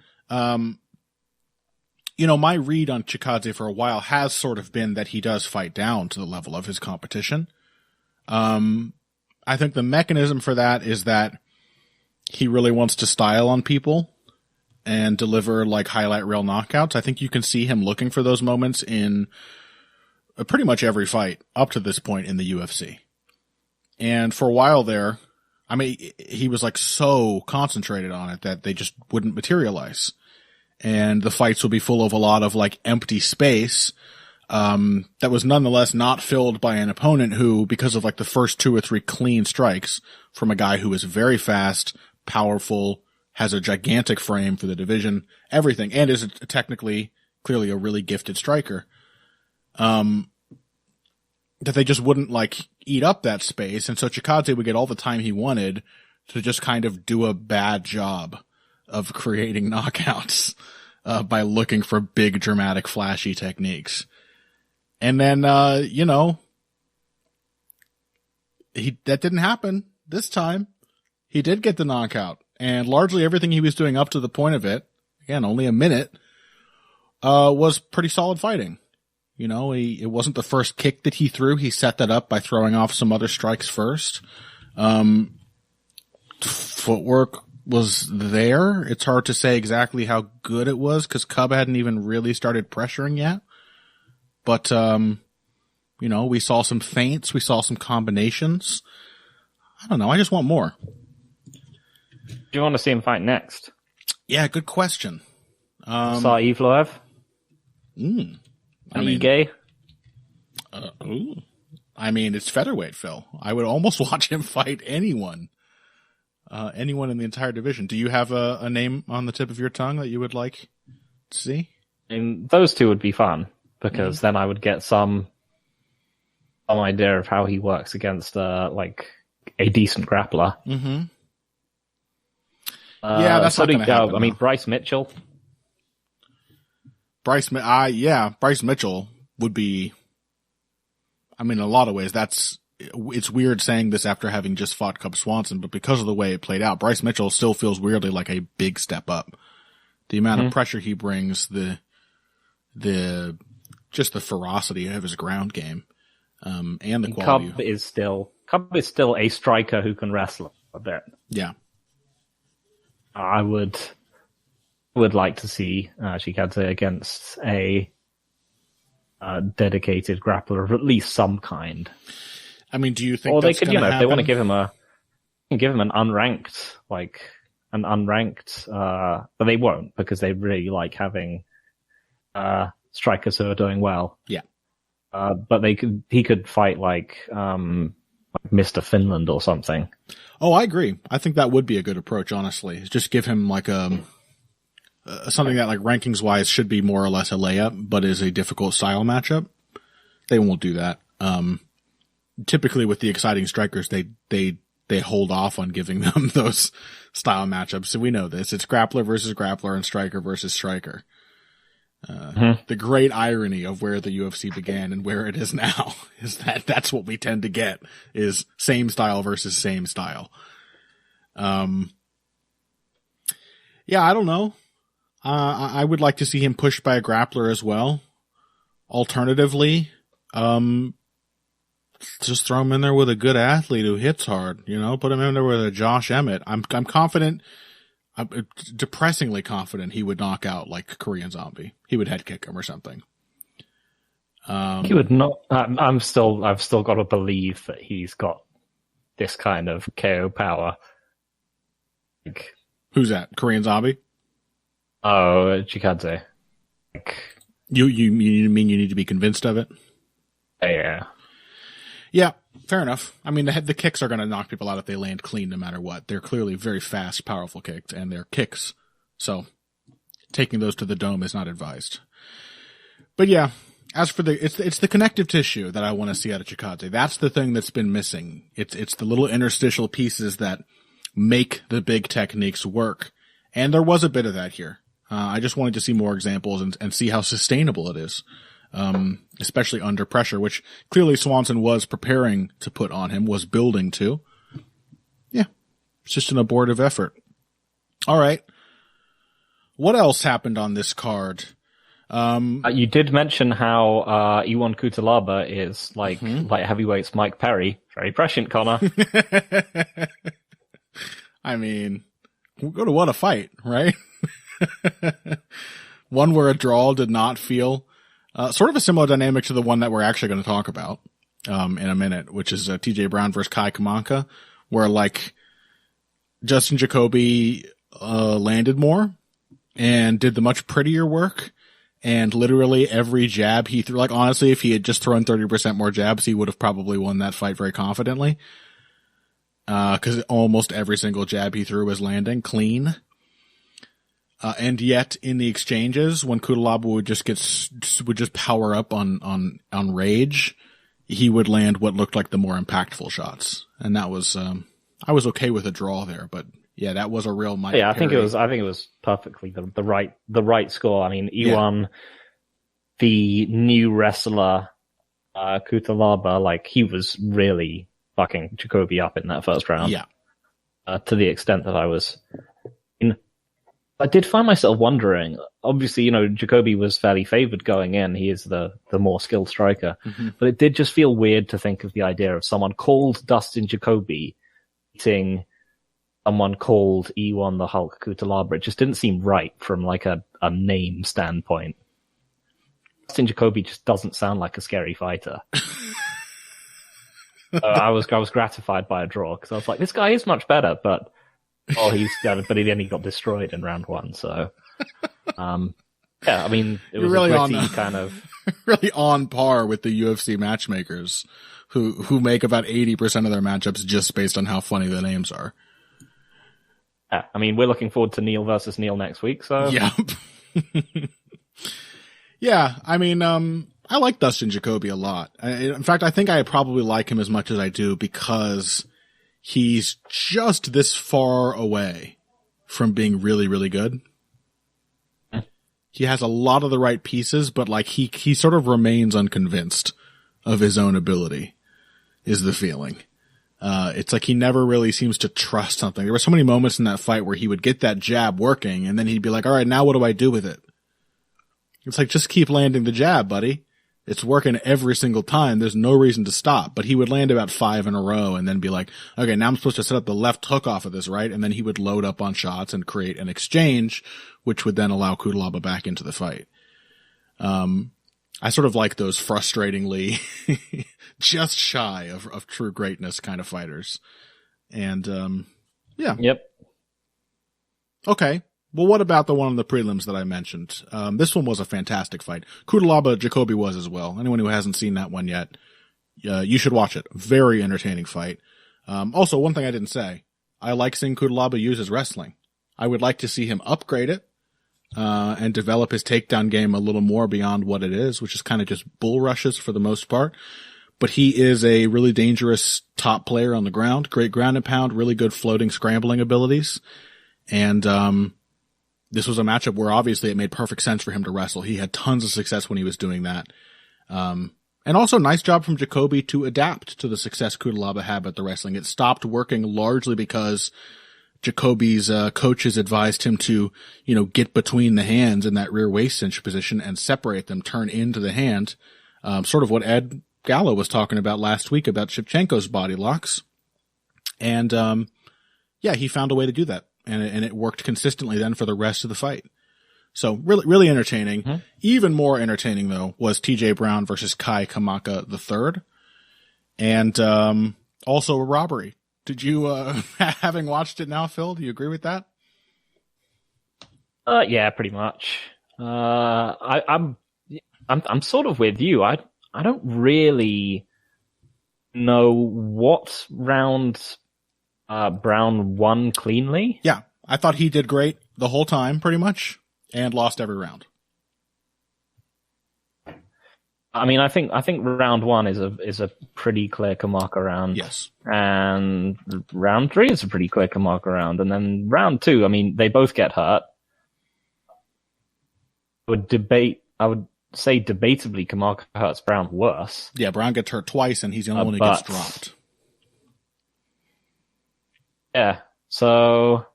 You know, my read on Chikadze for a while has sort of been that he does fight down to the level of his competition. I think the mechanism for that is that he really wants to style on people and deliver like highlight reel knockouts. I think you can see him looking for those moments in pretty much every fight up to this point in the UFC. And for a while there, I mean, he was like so concentrated on it that they just wouldn't materialize. And the fights would be full of a lot of like empty space, that was nonetheless not filled by an opponent who, because of like the first 2 or 3 clean strikes from a guy who is very fast, powerful, has a gigantic frame for the division, everything, and is clearly a really gifted striker, that they just wouldn't like eat up that space. And so Chikadze would get all the time he wanted to just kind of do a bad job of creating knockouts, by looking for big, dramatic, flashy techniques. And then, you know, that didn't happen this time. He did get the knockout, and largely everything he was doing up to the point of it, again, only a minute, was pretty solid fighting. You know, it wasn't the first kick that he threw. He set that up by throwing off some other strikes first. Footwork was there. It's hard to say exactly how good it was because Cub hadn't even really started pressuring yet. But, you know, we saw some feints. We saw some combinations. I don't know. I just want more. Do you want to see him fight next? Yeah, good question. Saw Evloev? Ige? I mean, it's featherweight, Phil. I would almost watch him fight anyone. Anyone in the entire division. Do you have a name on the tip of your tongue that you would like to see? And those two would be fun, because then I would get some idea of how he works against like a decent grappler. Mm-hmm. Yeah, that's not going to happen. I mean, Bryce Mitchell. Bryce Mitchell would be. I mean, in a lot of ways, it's weird saying this after having just fought Cub Swanson, but because of the way it played out, Bryce Mitchell still feels weirdly like a big step up. The amount of pressure he brings, just the ferocity of his ground game, and the quality. Cub is still a striker who can wrestle a bit. Yeah. I would like to see Chikadze against a dedicated grappler of at least some kind. I mean, do you think? Or that's they could, happen? If they want to give him an unranked, but they won't, because they really like having strikers who are doing well. Yeah. But he could fight like Mr. Finland or something. Oh, I agree. I think that would be a good approach, honestly. Just give him like something that like rankings wise should be more or less a layup, but is a difficult style matchup. They won't do that. Typically with the exciting strikers, they hold off on giving them those style matchups. So we know this. It's grappler versus grappler and striker versus striker. The great irony of where the UFC began and where it is now is that that's what we tend to get is same style versus same style. Yeah, I don't know. I would like to see him pushed by a grappler as well. Alternatively, just throw him in there with a good athlete who hits hard, put him in there with a Josh Emmett. I'm confident. I'm depressingly confident he would knock out like Korean Zombie. He would head kick him or something. He would not. I've still got to believe that he's got this kind of KO power. Who's that? Korean Zombie? Oh, Chikadze. You mean you need to be convinced of it? Yeah. Yeah, fair enough. I mean, the kicks are going to knock people out if they land clean no matter what. They're clearly very fast, powerful kicks, and they're kicks. So taking those to the dome is not advised. But yeah, as for it's the connective tissue that I want to see out of Chikadze. That's the thing that's been missing. It's the little interstitial pieces that make the big techniques work. And there was a bit of that here. I just wanted to see more examples and see how sustainable it is. Especially under pressure, which clearly Swanson was preparing to put on him, was building to. Yeah, it's just an abortive effort. All right. What else happened on this card? You did mention how Iwan Kutalaba is like light heavyweights Mike Perry. Very prescient, Connor. I mean, we'll go to what a fight, right? One where a draw did not feel sort of a similar dynamic to the one that we're actually going to talk about in a minute, which is TJ Brown versus Kai Kamaka, where like Justin Jacoby landed more and did the much prettier work, and literally every jab he threw, like honestly, if he had just thrown 30% more jabs, he would have probably won that fight very confidently. Because almost every single jab he threw was landing clean. And yet in the exchanges, when Kutalaba would just power up on rage, he would land what looked like the more impactful shots. And that was, I was okay with a draw there, but yeah, that was a real Mike Yeah, I Perry. think it was perfectly the right score. I mean, Iwan, the new wrestler, Kutalaba, like he was really fucking Jacoby up in that first round. Yeah. To the extent that I did find myself wondering, obviously, Jacoby was fairly favored going in. He is the more skilled striker. Mm-hmm. But it did just feel weird to think of the idea of someone called Dustin Jacoby beating someone called Iwan the Hulk Kutalaba. It just didn't seem right from like a name standpoint. Dustin Jacoby just doesn't sound like a scary fighter. I was gratified by a draw because I was like, this guy is much better, but but he then he got destroyed in round one. So, yeah, I mean, it was really a gritty kind of really on par with the UFC matchmakers who make about 80% of their matchups just based on how funny the names are. Yeah, I mean, we're looking forward to Neal versus Neal next week. So, yeah, yeah. I mean, I like Dustin Jacoby a lot. In fact, I think I probably like him as much as I do because he's just this far away from being really, really good. He has a lot of the right pieces, but like he sort of remains unconvinced of his own ability, is the feeling. It's like he never really seems to trust something. There were so many moments in that fight where he would get that jab working and then he'd be like, all right, now what do I do with it? It's like, just keep landing the jab, buddy. It's working every single time. There's no reason to stop. But he would land about 5 in a row and then be like, okay, now I'm supposed to set up the left hook off of this, right? And then he would load up on shots and create an exchange, which would then allow Kutalaba back into the fight. I sort of like those frustratingly just shy of true greatness kind of fighters. And, yeah. Yep. Okay. Well, what about the one in the prelims that I mentioned? This one was a fantastic fight. Kutalaba Jacoby was as well. Anyone who hasn't seen that one yet, You should watch it. Very entertaining fight. Also, one thing I didn't say, I like seeing Cutelaba use his wrestling. I would like to see him upgrade it, and develop his takedown game a little more beyond what it is, which is kind of just bull rushes for the most part. But he is a really dangerous top player on the ground. Great ground and pound, really good floating scrambling abilities. And this was a matchup where obviously it made perfect sense for him to wrestle. He had tons of success when he was doing that. And also nice job from Jacoby to adapt to the success Cutelaba had at the wrestling. It stopped working largely because Jacoby's coaches advised him to, get between the hands in that rear waist cinch position and separate them, turn into the hand. Sort of what Ed Gallo was talking about last week about Shevchenko's body locks. And, he found a way to do that. And it worked consistently then for the rest of the fight. So really, really entertaining. Mm-hmm. Even more entertaining though was TJ Brown versus Kai Kamaka III. And, also a robbery. Did you, having watched it now, Phil, do you agree with that? Yeah, pretty much. I'm sort of with you. I don't really know what round Brown won cleanly. Yeah, I thought he did great the whole time, pretty much, and lost every round. I mean, I think round 1 is a pretty clear Kamaka round. Yes. And round 3 is a pretty clear Kamaka round. And then round 2, I mean, they both get hurt. I would say debatably Kamaka hurts Brown worse. Yeah, Brown gets hurt twice and he's the only one who gets dropped. Yeah, so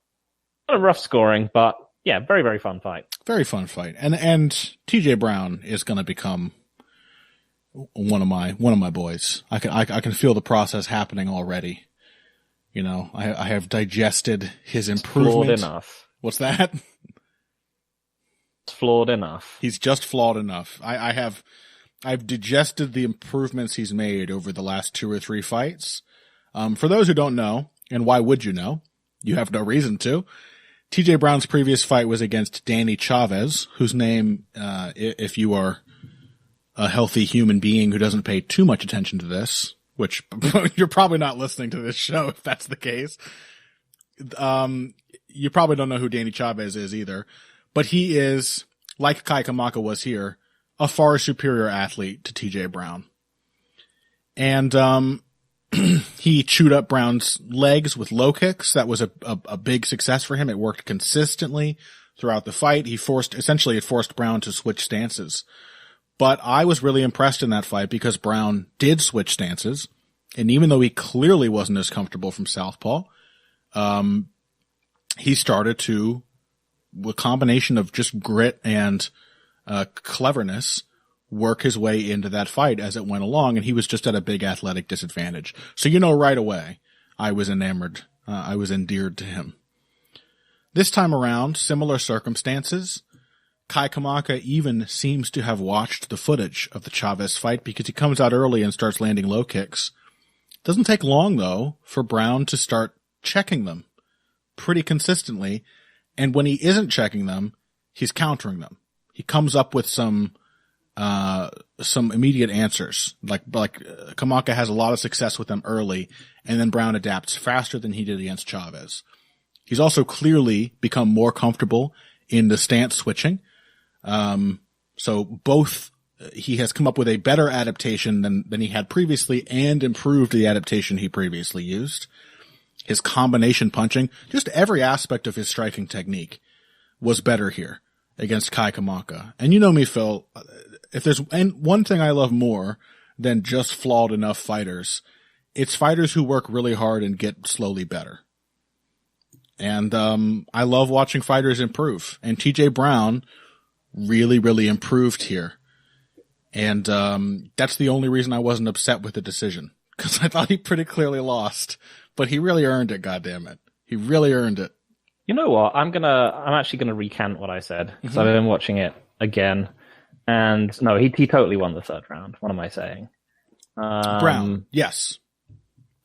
a rough scoring, but yeah, very, very fun fight. Very fun fight. And TJ Brown is going to become one of my boys. I can feel the process happening already. I have digested his improvement. Flawed enough. What's that? Flawed enough. He's just flawed enough. I've digested the improvements he's made over the last 2 or 3 fights. For those who don't know, and why would you know? You have no reason to. TJ Brown's previous fight was against Danny Chavez, whose name, if you are a healthy human being who doesn't pay too much attention to this, which you're probably not listening to this show if that's the case. You probably don't know who Danny Chavez is either. But he is, like Kai Kamaka was here, a far superior athlete to TJ Brown. And he chewed up Brown's legs with low kicks. That was a big success for him. It worked consistently throughout the fight. It forced Brown to switch stances. But I was really impressed in that fight because Brown did switch stances. And even though he clearly wasn't as comfortable from southpaw, he started to, with a combination of just grit and cleverness, work his way into that fight as it went along, and he was just at a big athletic disadvantage. So right away, I was enamored. I was endeared to him. This time around, similar circumstances. Kai Kamaka even seems to have watched the footage of the Chavez fight because he comes out early and starts landing low kicks. Doesn't take long, though, for Brown to start checking them pretty consistently, and when he isn't checking them, he's countering them. He comes up with some immediate answers. Like Kamaka has a lot of success with them early, and then Brown adapts faster than he did against Chavez. He's also clearly become more comfortable in the stance switching. So both, he has come up with a better adaptation than he had previously and improved the adaptation he previously used. His combination punching, just every aspect of his striking technique was better here against Kai Kamaka. And you know me, Phil, if there's one thing I love more than just flawed enough fighters, it's fighters who work really hard and get slowly better. And I love watching fighters improve. And TJ Brown really, really improved here. And that's the only reason I wasn't upset with the decision, because I thought he pretty clearly lost. But he really earned it, goddammit. He really earned it. You know what? I'm actually gonna recant what I said, because I've been watching it again. And no, he totally won the third round. What am I saying? Brown, yes.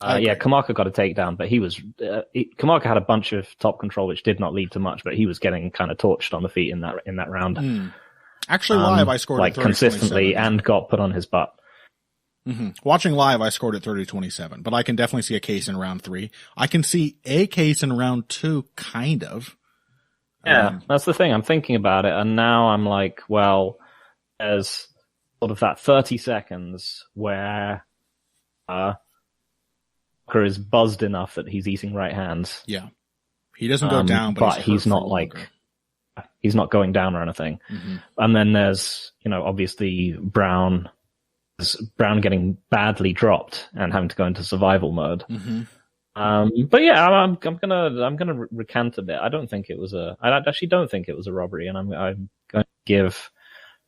Yeah, Kamaka got a takedown, but Kamaka had a bunch of top control, which did not lead to much, but he was getting kind of torched on the feet in that round. Actually, live, I scored like consistently and got put on his butt. Mm-hmm. Watching live, I scored at 30-27, but I can definitely see a case in round 3. I can see a case in round 2, kind of. Yeah, that's the thing. I'm thinking about it, and now I'm like, well, there's sort of that 30 seconds where Kamaka is buzzed enough that he's eating right hands. Yeah. He doesn't go down, but he's not like, he's not going down or anything. Mm-hmm. And then there's, obviously Brown getting badly dropped and having to go into survival mode. Mm-hmm. But yeah, I'm gonna recant a bit. I actually don't think it was a robbery, and I'm going to give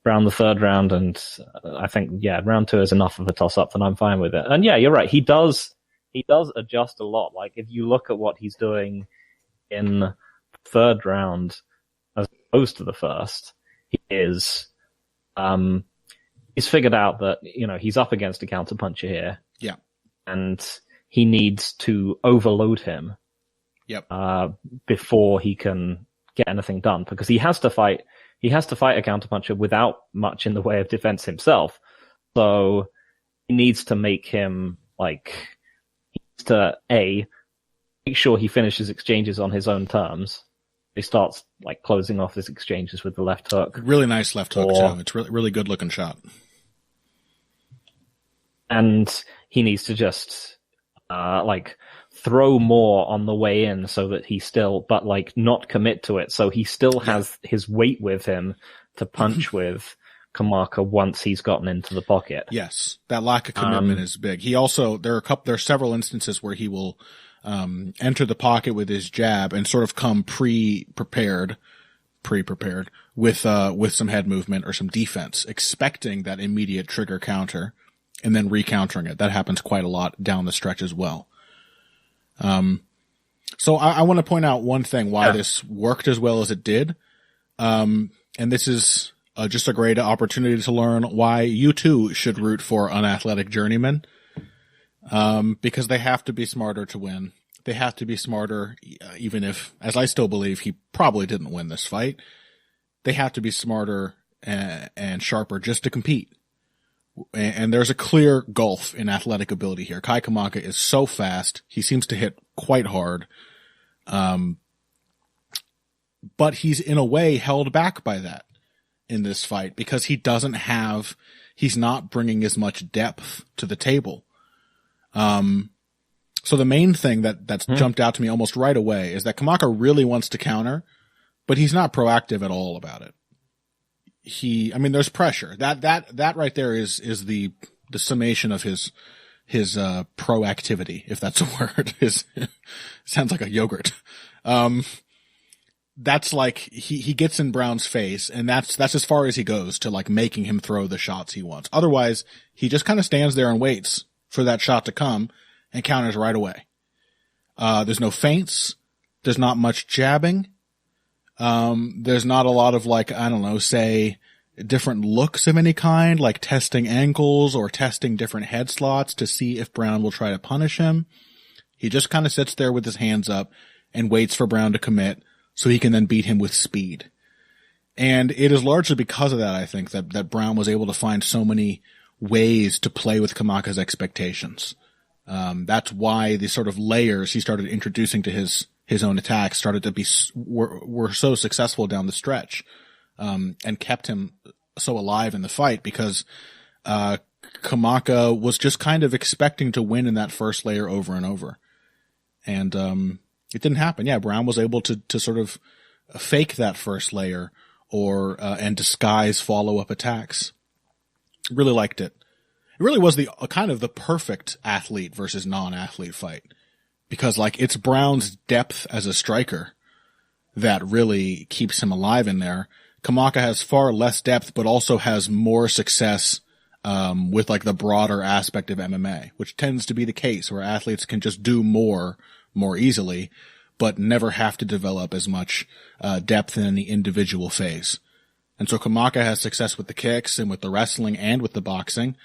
Brown the third round, and I think round 2 is enough of a toss up that I'm fine with it. And yeah, you're right. He does adjust a lot. Like if you look at what he's doing in the third round as opposed to the first, he is he's figured out that he's up against a counterpuncher here. Yeah, and he needs to overload him before he can get anything done, because he has to fight a counterpuncher without much in the way of defense himself. So he needs to make him make sure he finishes exchanges on his own terms. He starts closing off his exchanges with the left hook. Really nice left hook too. It's really good looking shot. And he needs to just throw more on the way in so that he still, but not commit to it. So he still has his weight with him to punch with Kamaka once he's gotten into the pocket. Yes. That lack of commitment is big. He also, there are several instances where he will, enter the pocket with his jab and sort of come pre-prepared with some head movement or some defense, expecting that immediate trigger counter, and then recountering it. That happens quite a lot down the stretch as well. So I want to point out one thing why this worked as well as it did. And this is just a great opportunity to learn why you too should root for unathletic journeymen. Because they have to be smarter to win. They have to be smarter, even if, as I still believe, he probably didn't win this fight. They have to be smarter and sharper just to compete. And there's a clear gulf in athletic ability here. Kai Kamaka is so fast. He seems to hit quite hard. But he's in a way held back by that in this fight because he's not bringing as much depth to the table. So the main thing that's jumped out to me almost right away is that Kamaka really wants to counter, but he's not proactive at all about it. There's pressure. That right there is the summation of his proactivity, if that's a word. Sounds like a yogurt. That's he gets in Brown's face, and that's as far as he goes to making him throw the shots he wants. Otherwise, he just kind of stands there and waits for that shot to come and counters right away. There's no feints. There's not much jabbing. There's not a lot of say different looks of any kind, like testing ankles or testing different head slots to see if Brown will try to punish him. He just kind of sits there with his hands up and waits for Brown to commit so he can then beat him with speed. And it is largely because of that, I think, that Brown was able to find so many ways to play with Kamaka's expectations. That's why the sort of layers he started introducing to his own attacks started to were so successful down the stretch, and kept him so alive in the fight because, Kamaka was just kind of expecting to win in that first layer over and over. And, it didn't happen. Yeah. Brown was able to sort of fake that first layer and disguise follow-up attacks. Really liked it. It really was the kind of the perfect athlete versus non-athlete fight. Because it's Brown's depth as a striker that really keeps him alive in there. Kamaka has far less depth, but also has more success, with the broader aspect of MMA, which tends to be the case where athletes can just do more easily, but never have to develop as much, depth in any individual phase. And so Kamaka has success with the kicks and with the wrestling and with the boxing,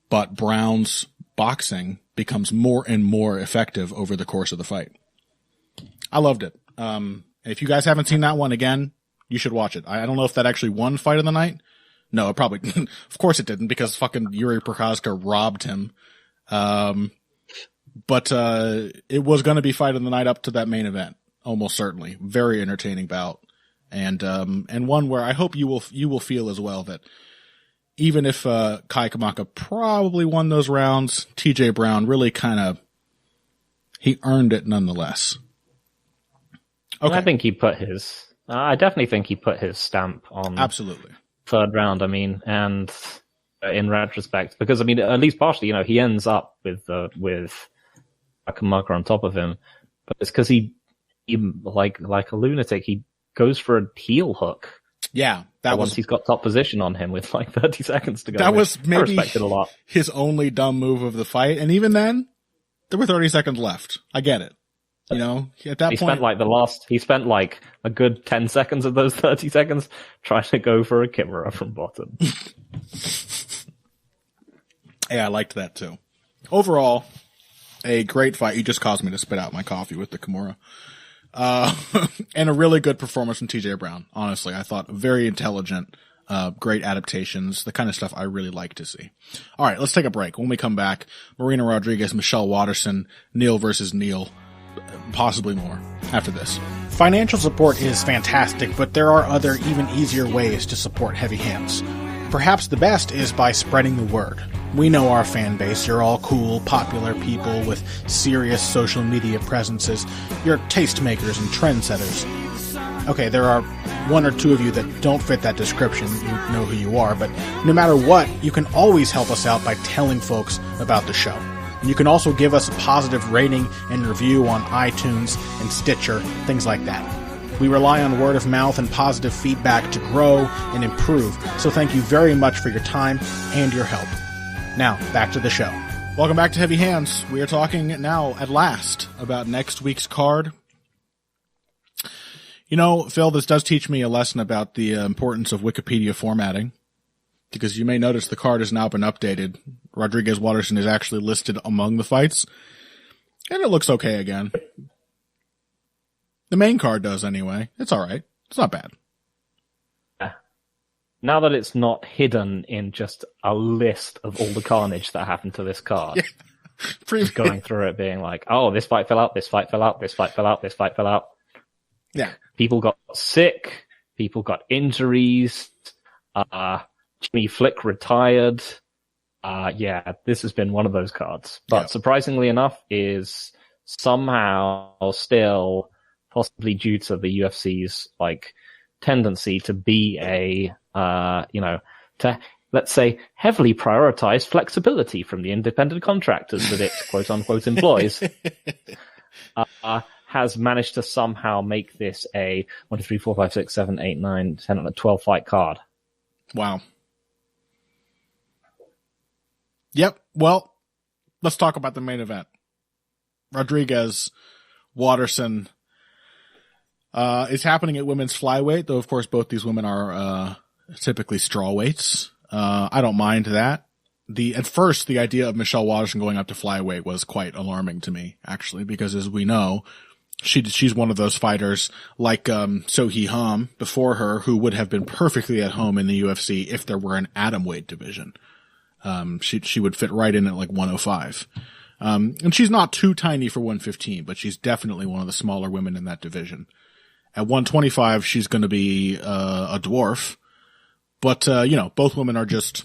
but Brown's boxing becomes more and more effective over the course of the fight. I loved it. If you guys haven't seen that one, again, you should watch it. I don't know if that actually won fight of the night, No, it probably didn't. Of course it didn't, because fucking Jiri Prochazka robbed him. But it was going to be fight of the night up to that main event. Almost certainly. Very entertaining bout. And one where I hope you will feel as well that even if Kamaka probably won those rounds, TJ Brown really he earned it nonetheless. Okay. I think he put I definitely think he put his stamp on absolutely third round. I mean, and in retrospect, because I mean, at least partially, he ends up with Kamaka on top of him, but it's because he like a lunatic, he goes for a heel hook. Yeah, once he's got top position on him with like 30 seconds to go. That was maybe I respect it a lot. His only dumb move of the fight, and even then, there were 30 seconds left. I get it. At that point, he spent like a good 10 seconds of those 30 seconds trying to go for a Kimura from bottom. Yeah, I liked that too. Overall, a great fight. You just caused me to spit out my coffee with the Kimura. And a really good performance from TJ Brown. Honestly, I thought very intelligent, great adaptations, the kind of stuff I really like to see. All right, let's take a break. When we come back, Marina Rodriguez, Michelle Waterson, Neal versus Neal, possibly more after this. Financial support is fantastic, but there are other, even easier ways to support Heavy Hands. Perhaps the best is by spreading the word. We know our fan base. You're all cool, popular people with serious social media presences. You're tastemakers and trendsetters. Okay, there are one or two of you that don't fit that description. You know who you are, but no matter what, you can always help us out by telling folks about the show. You can also give us a positive rating and review on iTunes and Stitcher, things like that. We rely on word of mouth and positive feedback to grow and improve, so thank you very much for your time and your help. Now, back to the show. Welcome back to Heavy Hands. We are talking now, at last, about next week's card. Phil, this does teach me a lesson about the importance of Wikipedia formatting, because you may notice the card has now been updated. Rodriguez Waterson is actually listed among the fights, and it looks okay again. The main card does anyway. It's all right. It's not bad. Now that it's not hidden in just a list of all the carnage that happened to this card, just going through it being like, oh, this fight fell out, this fight fell out, this fight fell out, this fight fell out. Yeah. People got sick. People got injuries. Jimmy Flick retired. This has been one of those cards. But surprisingly enough, is somehow still, possibly due to the UFC's tendency to be to, let's say, heavily prioritize flexibility from the independent contractors that it quote unquote employs, has managed to somehow make this a 1, 2, 3, 4, 5, 6, 7, 8, 9, 10, 12 fight card. Wow. Yep. Well, let's talk about the main event. Rodriguez, Waterson, is happening at women's flyweight, though of course both these women are typically strawweights. I don't mind that. At first, the idea of Michelle Waterson going up to flyweight was quite alarming to me, actually, because as we know, she's one of those fighters like So-Hee Ham before her, who would have been perfectly at home in the UFC if there were an atomweight division. She would fit right in at 105. And she's not too tiny for 115, but she's definitely one of the smaller women in that division. At 125, she's going to be a dwarf. But, both women are just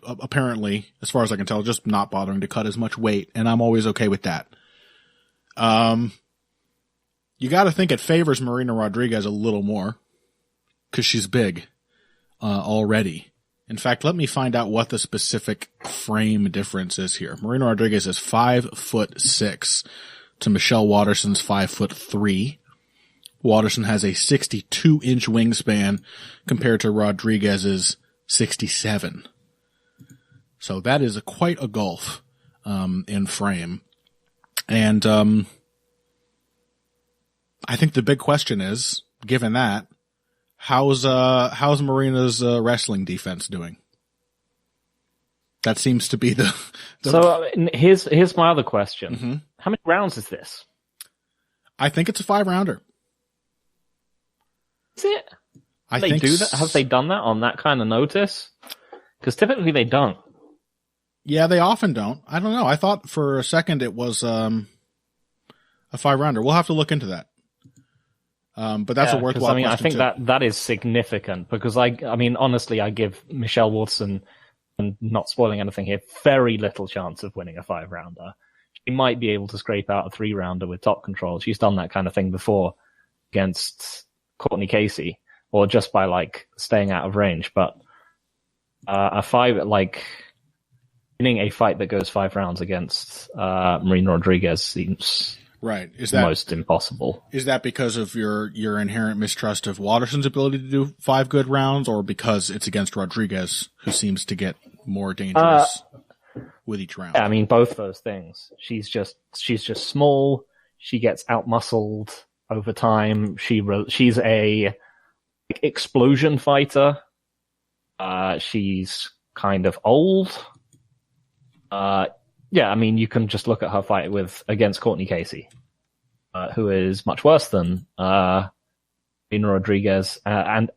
apparently, as far as I can tell, just not bothering to cut as much weight, and I'm always okay with that. You got to think it favors Marina Rodriguez a little more, because she's big already. In fact, let me find out what the specific frame difference is here. Marina Rodriguez is 5'6" to Michelle Waterson's 5'3". Waterson has a 62-inch wingspan compared to Rodriguez's 67. So that is quite a gulf in frame. And I think the big question is, given that, how's Marina's wrestling defense doing? That seems to be the... So here's my other question. Mm-hmm. How many rounds is this? I think it's a 5-rounder. Is it? I think do that. Have they done that on that kind of notice? Because typically they don't. Yeah, they often don't. I don't know. I thought for a second it was a 5-rounder. We'll have to look into that. But that's a worthwhile question. I think that is significant because honestly, I give Michelle Waterson, and not spoiling anything here, very little chance of winning a 5-rounder. She might be able to scrape out a 3-rounder with top control. She's done that kind of thing before against Courtney Casey, or just by staying out of range. But winning a fight that goes 5 rounds against Marina Rodriguez seems right. Is that almost impossible? Is that because of your inherent mistrust of Waterson's ability to do 5 good rounds, or because it's against Rodriguez, who seems to get more dangerous with each round? Yeah, both those things. She's just small. She gets outmuscled over time. She's a explosion fighter. She's kind of old. You can just look at her fight against Courtney Casey, who is much worse than Marina Rodriguez, and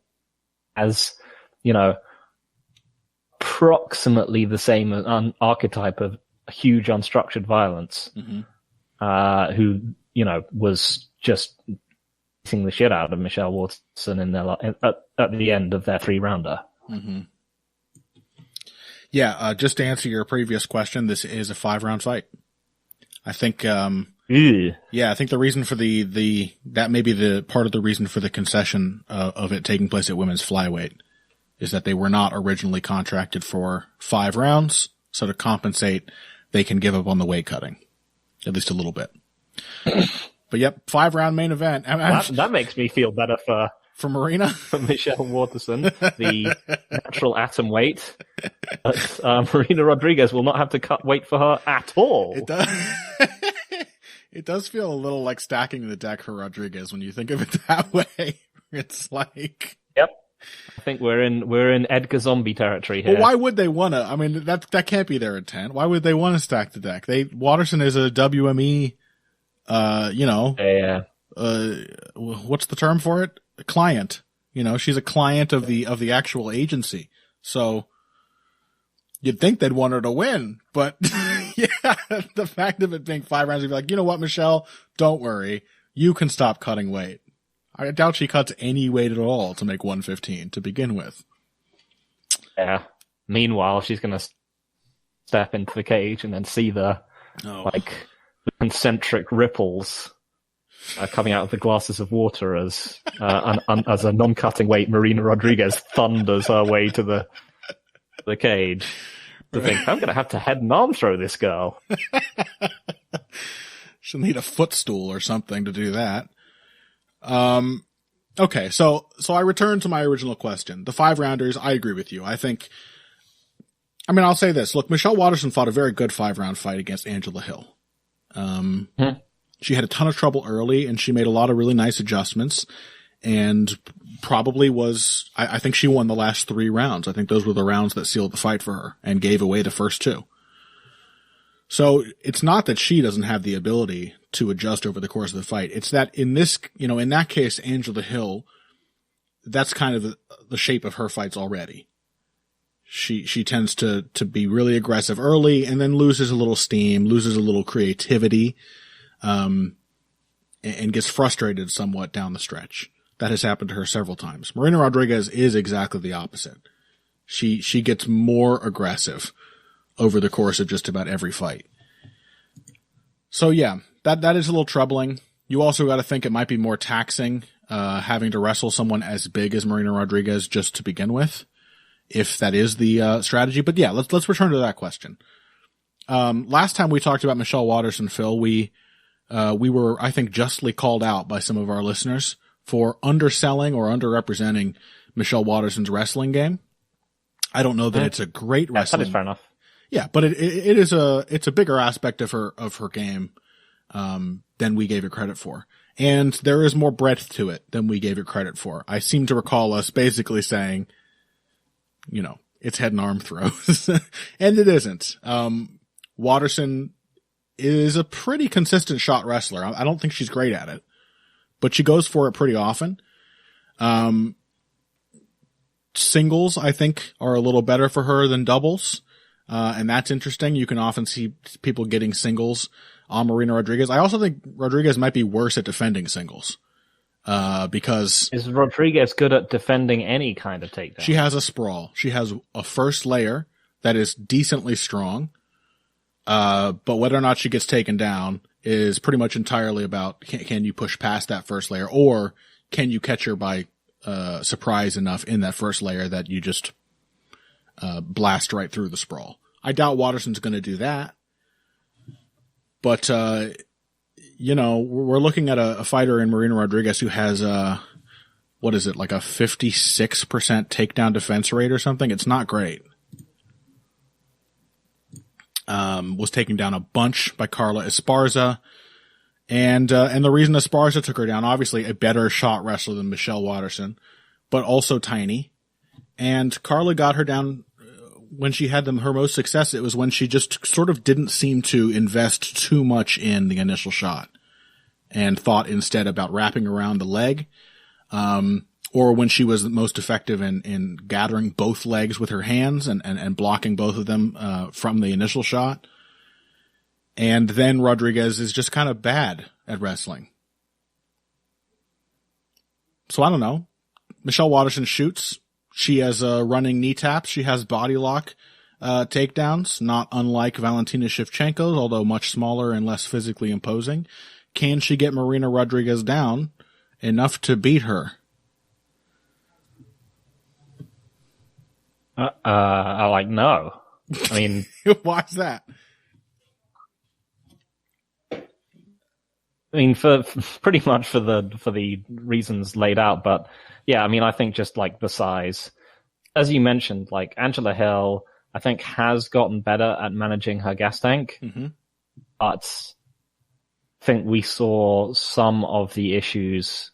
as approximately the same archetype of huge unstructured violence, who was just beating the shit out of Michelle Waterson at the end of their 3-rounder. Mm-hmm. Yeah, just to answer your previous question, this is a 5-round fight. I think, I think the reason for that may be the part of the reason for the concession of it taking place at women's flyweight is that they were not originally contracted for 5 rounds. So to compensate, they can give up on the weight cutting, at least a little bit. But yep, 5-round main event. That makes me feel better for Marina? For Michelle Waterson, the natural atom weight. But Marina Rodriguez will not have to cut weight for her at all. It does. It does feel a little like stacking the deck for Rodriguez when you think of it that way. It's like... Yep. I think we're in Edgar Zombie territory here. Well, why would they want to? That can't be their intent. Why would they want to stack the deck? Watterson is a WME, what's the term for it? A client. She's a client of the actual agency. So you'd think they'd want her to win, but yeah, the fact of it being 5 rounds, you'd be like, you know what, Michelle, don't worry. You can stop cutting weight. I doubt she cuts any weight at all to make 115 to begin with. Yeah. Meanwhile, she's going to step into the cage and then see the concentric ripples coming out of the glasses of water as a non-cutting weight Marina Rodriguez thunders her way to the cage. To think, I'm going to have to head and arm throw this girl. She'll need a footstool or something to do that. Okay, so I return to my original question. The 5-rounders, I agree with you. I'll say this. Look, Michelle Waterson fought a very good 5-round fight against Angela Hill. She had a ton of trouble early, and she made a lot of really nice adjustments, and probably I think she won the last 3 rounds. I think those were the rounds that sealed the fight for her and gave away the first 2. So it's not that she doesn't have the ability to adjust over the course of the fight. It's that in that case, Angela Hill, that's kind of the shape of her fights already. She tends to be really aggressive early and then loses a little steam, loses a little creativity, and gets frustrated somewhat down the stretch. That has happened to her several times. Marina Rodriguez is exactly the opposite. She gets more aggressive over the course of just about every fight. So yeah, that is a little troubling. You also got to think it might be more taxing, having to wrestle someone as big as Marina Rodriguez just to begin with, if that is the strategy. But yeah, let's return to that question. Last time we talked about Michelle Waterson, Phil, we were, I think, justly called out by some of our listeners for underselling or underrepresenting Michelle Waterson's wrestling game. I don't know that it's a great wrestling. That is fair enough. Yeah, but it's a bigger aspect of her game, than we gave it credit for. And there is more breadth to it than we gave it credit for. I seem to recall us basically saying, it's head and arm throws. And it isn't. Waterson is a pretty consistent shot wrestler. I don't think she's great at it, but she goes for it pretty often. singles, I think, are a little better for her than doubles. And that's interesting. You can often see people getting singles on Marina Rodriguez. I also think Rodriguez might be worse at defending singles. Because is Rodriguez good at defending any kind of takedown? She has a sprawl. She has a first layer that is decently strong. But whether or not she gets taken down is pretty much entirely about can you push past that first layer, or can you catch her by surprise enough in that first layer that you just blast right through the sprawl. I doubt Waterson's going to do that. But, we're looking at a fighter in Marina Rodriguez who has what is it, like a 56% takedown defense rate or something? It's not great. Was taken down a bunch by Carla Esparza. And the reason Esparza took her down, obviously a better shot wrestler than Michelle Waterson, but also tiny. And Carla got her down when she had her most success. It was when she just sort of didn't seem to invest too much in the initial shot and thought instead about wrapping around the leg, or when she was most effective in gathering both legs with her hands and blocking both of them from the initial shot. And then Rodriguez is just kind of bad at wrestling. So I don't know. Michelle Waterson shoots. She has running knee taps. She has body lock takedowns, not unlike Valentina Shevchenko's, although much smaller and less physically imposing. Can she get Marina Rodriguez down enough to beat her? No. I mean, why is that? I mean, for pretty much for the reasons laid out, but yeah, I mean, I think just like the size, as you mentioned, like Angela Hill, I think has gotten better at managing her gas tank, but I think we saw some of the issues.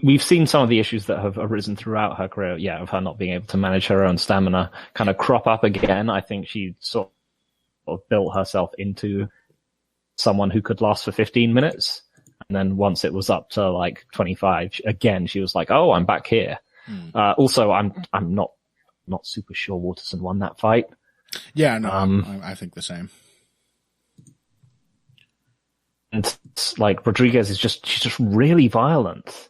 We've seen some of the issues that have arisen throughout her career, of her not being able to manage her own stamina kind of crop up again. I think she sort of built herself into someone who could last for 15 minutes. And then once it was up to like 25, again, she was like, oh, I'm back here. Also, I'm not super sure Waterson won that fight. Yeah, no, I think the same. And like Rodriguez she's just really violent.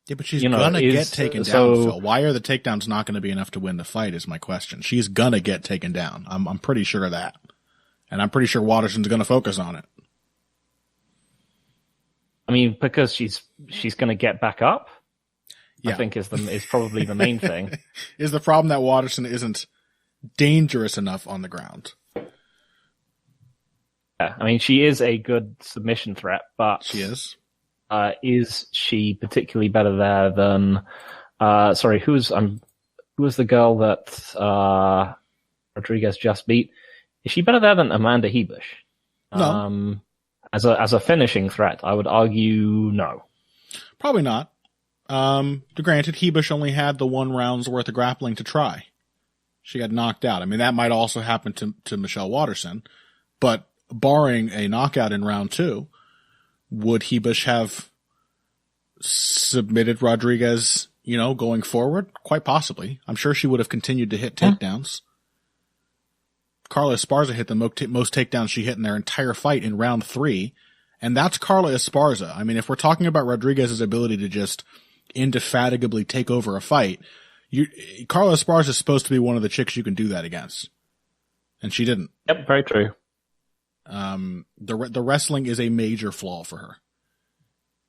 Yeah, but she's gonna get taken down, Phil. Why are the takedowns not gonna be enough to win the fight is my question. She's gonna get taken down. I'm pretty sure of that. And I'm pretty sure Waterson's gonna focus on it. I mean, because she's gonna get back up. Yeah. I think is probably the main thing. Is the problem that Waterson isn't dangerous enough on the ground? Yeah, I mean, she is a good submission threat, but she is. Is she particularly better there than? Who was the girl that Rodriguez just beat? Is she better there than Amanda Hebush? No. As a finishing threat, I would argue no. Probably not. Granted, Hebush only had the 1 round's worth of grappling to try. She got knocked out. I mean, that might also happen to Michelle Waterson, but barring a knockout in round 2, would Hebush have submitted Rodriguez, going forward? Quite possibly. I'm sure she would have continued to hit takedowns. Carla Esparza hit the most takedowns she hit in their entire fight in round 3, and that's Carla Esparza. I mean, if we're talking about Rodriguez's ability to just indefatigably take over a fight, Carla Esparza is supposed to be one of the chicks you can do that against, and she didn't. Yep, very true. The wrestling is a major flaw for her.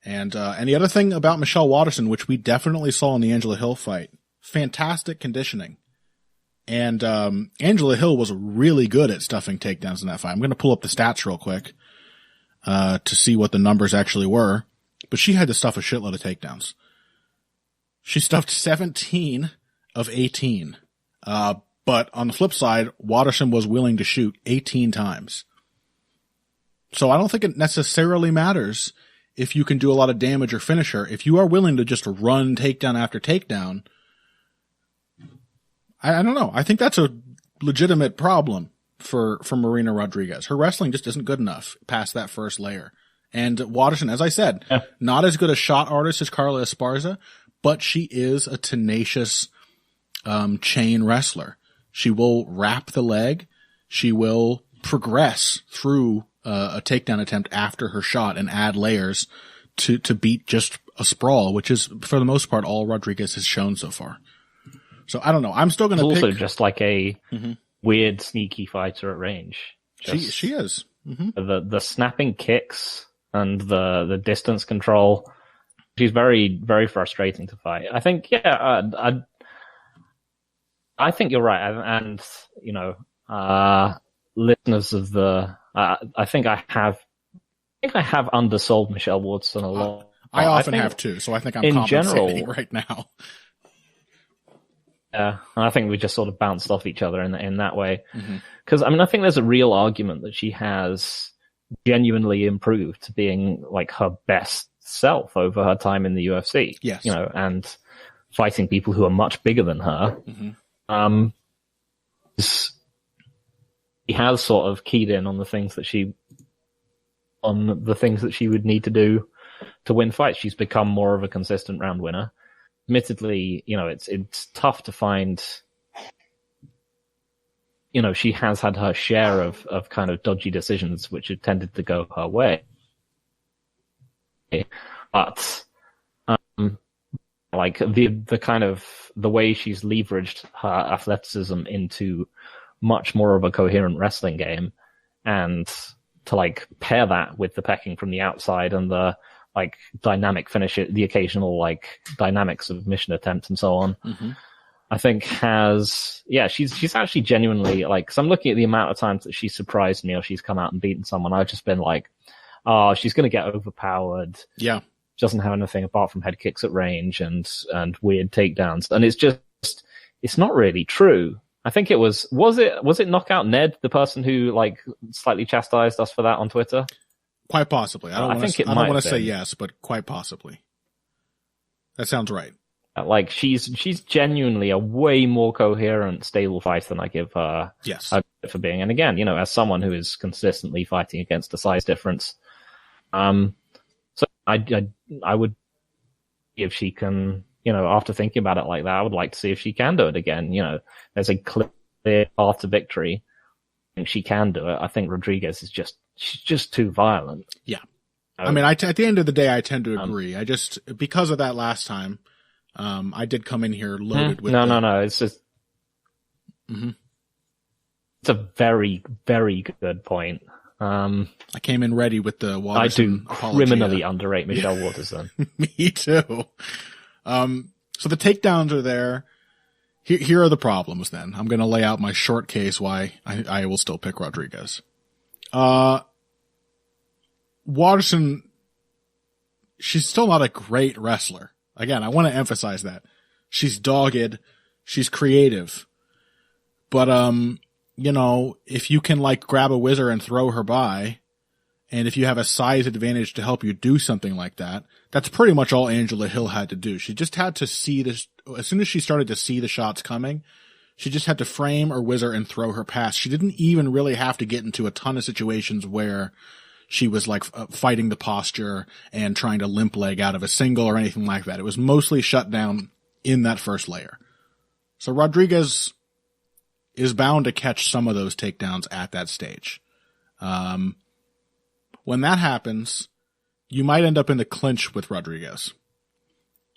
And the other thing about Michelle Waterson, which we definitely saw in the Angela Hill fight, fantastic conditioning. And Angela Hill was really good at stuffing takedowns in that fight. I'm going to pull up the stats real quick to see what the numbers actually were. But she had to stuff a shitload of takedowns. She stuffed 17 of 18. But on the flip side, Waterson was willing to shoot 18 times. So I don't think it necessarily matters if you can do a lot of damage or finish her. If you are willing to just run takedown after takedown, I don't know. I think that's a legitimate problem for Marina Rodriguez. Her wrestling just isn't good enough past that first layer. And Waterson, as I said, not as good a shot artist as Carla Esparza, but she is a tenacious chain wrestler. She will wrap the leg. She will progress through a takedown attempt after her shot and add layers to beat just a sprawl, which is, for the most part, all Rodriguez has shown so far. So I don't know. I'm still going to pick... also just like a weird, sneaky fighter at range. She is. Mm-hmm. The snapping kicks and the distance control. She's very, very frustrating to fight. I think, I think you're right. And you know, listeners of the, I think I have undersold Michelle Waterson a lot. I often have too, so I think I'm compensating right now. Yeah, and I think we just sort of bounced off each other in that way. Because, I mean, I think there's a real argument that she has genuinely improved to being like her best self over her time in the UFC. Yes. You know, and fighting people who are much bigger than her. She has sort of keyed in on the things that she would need to do to win fights. She's become more of a consistent round winner. Admittedly, you know, it's tough to find, you know, she has had her share of kind of dodgy decisions which have tended to go her way. But like the kind of the way she's leveraged her athleticism into much more of a coherent wrestling game, and to like pair that with the pecking from the outside and the like dynamic finish, the occasional like dynamic submission attempts and so on. I think she's actually genuinely like, cause I'm looking at the amount of times that she's surprised me or she's come out and beaten someone. I've just been like, oh, she's going to get overpowered. Yeah. She doesn't have anything apart from head kicks at range and weird takedowns. And it's not really true. I think it was it Knockout Ned, the person who like slightly chastised us for that on Twitter? Quite possibly. I don't want to say yes, but quite possibly. That sounds right. Like she's genuinely a way more coherent, stable fighter than I give her for being. And again, you know, as someone who is consistently fighting against a size difference, so I would, if she can, you know, after thinking about it like that, I would like to see if she can do it again. You know, there's a clear path to victory. I think she can do it. I think Rodriguez she's just too violent. Yeah. I mean, at the end of the day, I tend to agree. I just, because of that last time, I did come in here loaded with... No. It's just... It's a very, very good point. I came in ready with the Waterson I do criminally underrate Michelle Waterson. Me too. So the takedowns are there. Here are the problems then. I'm going to lay out my short case why I will still pick Rodriguez. Waterson, she's still not a great wrestler. Again, I want to emphasize that. She's dogged. She's creative. But, you know, if you can like grab a whizzer and throw her by, and if you have a size advantage to help you do something like that, that's pretty much all Angela Hill had to do. She just had to see this. As soon as she started to see the shots coming, she just had to frame or whizzer and throw her past. She didn't even really have to get into a ton of situations where she was like fighting the posture and trying to limp leg out of a single or anything like that. It was mostly shut down in that first layer. So Rodriguez is bound to catch some of those takedowns at that stage. When that happens, you might end up in the clinch with Rodriguez.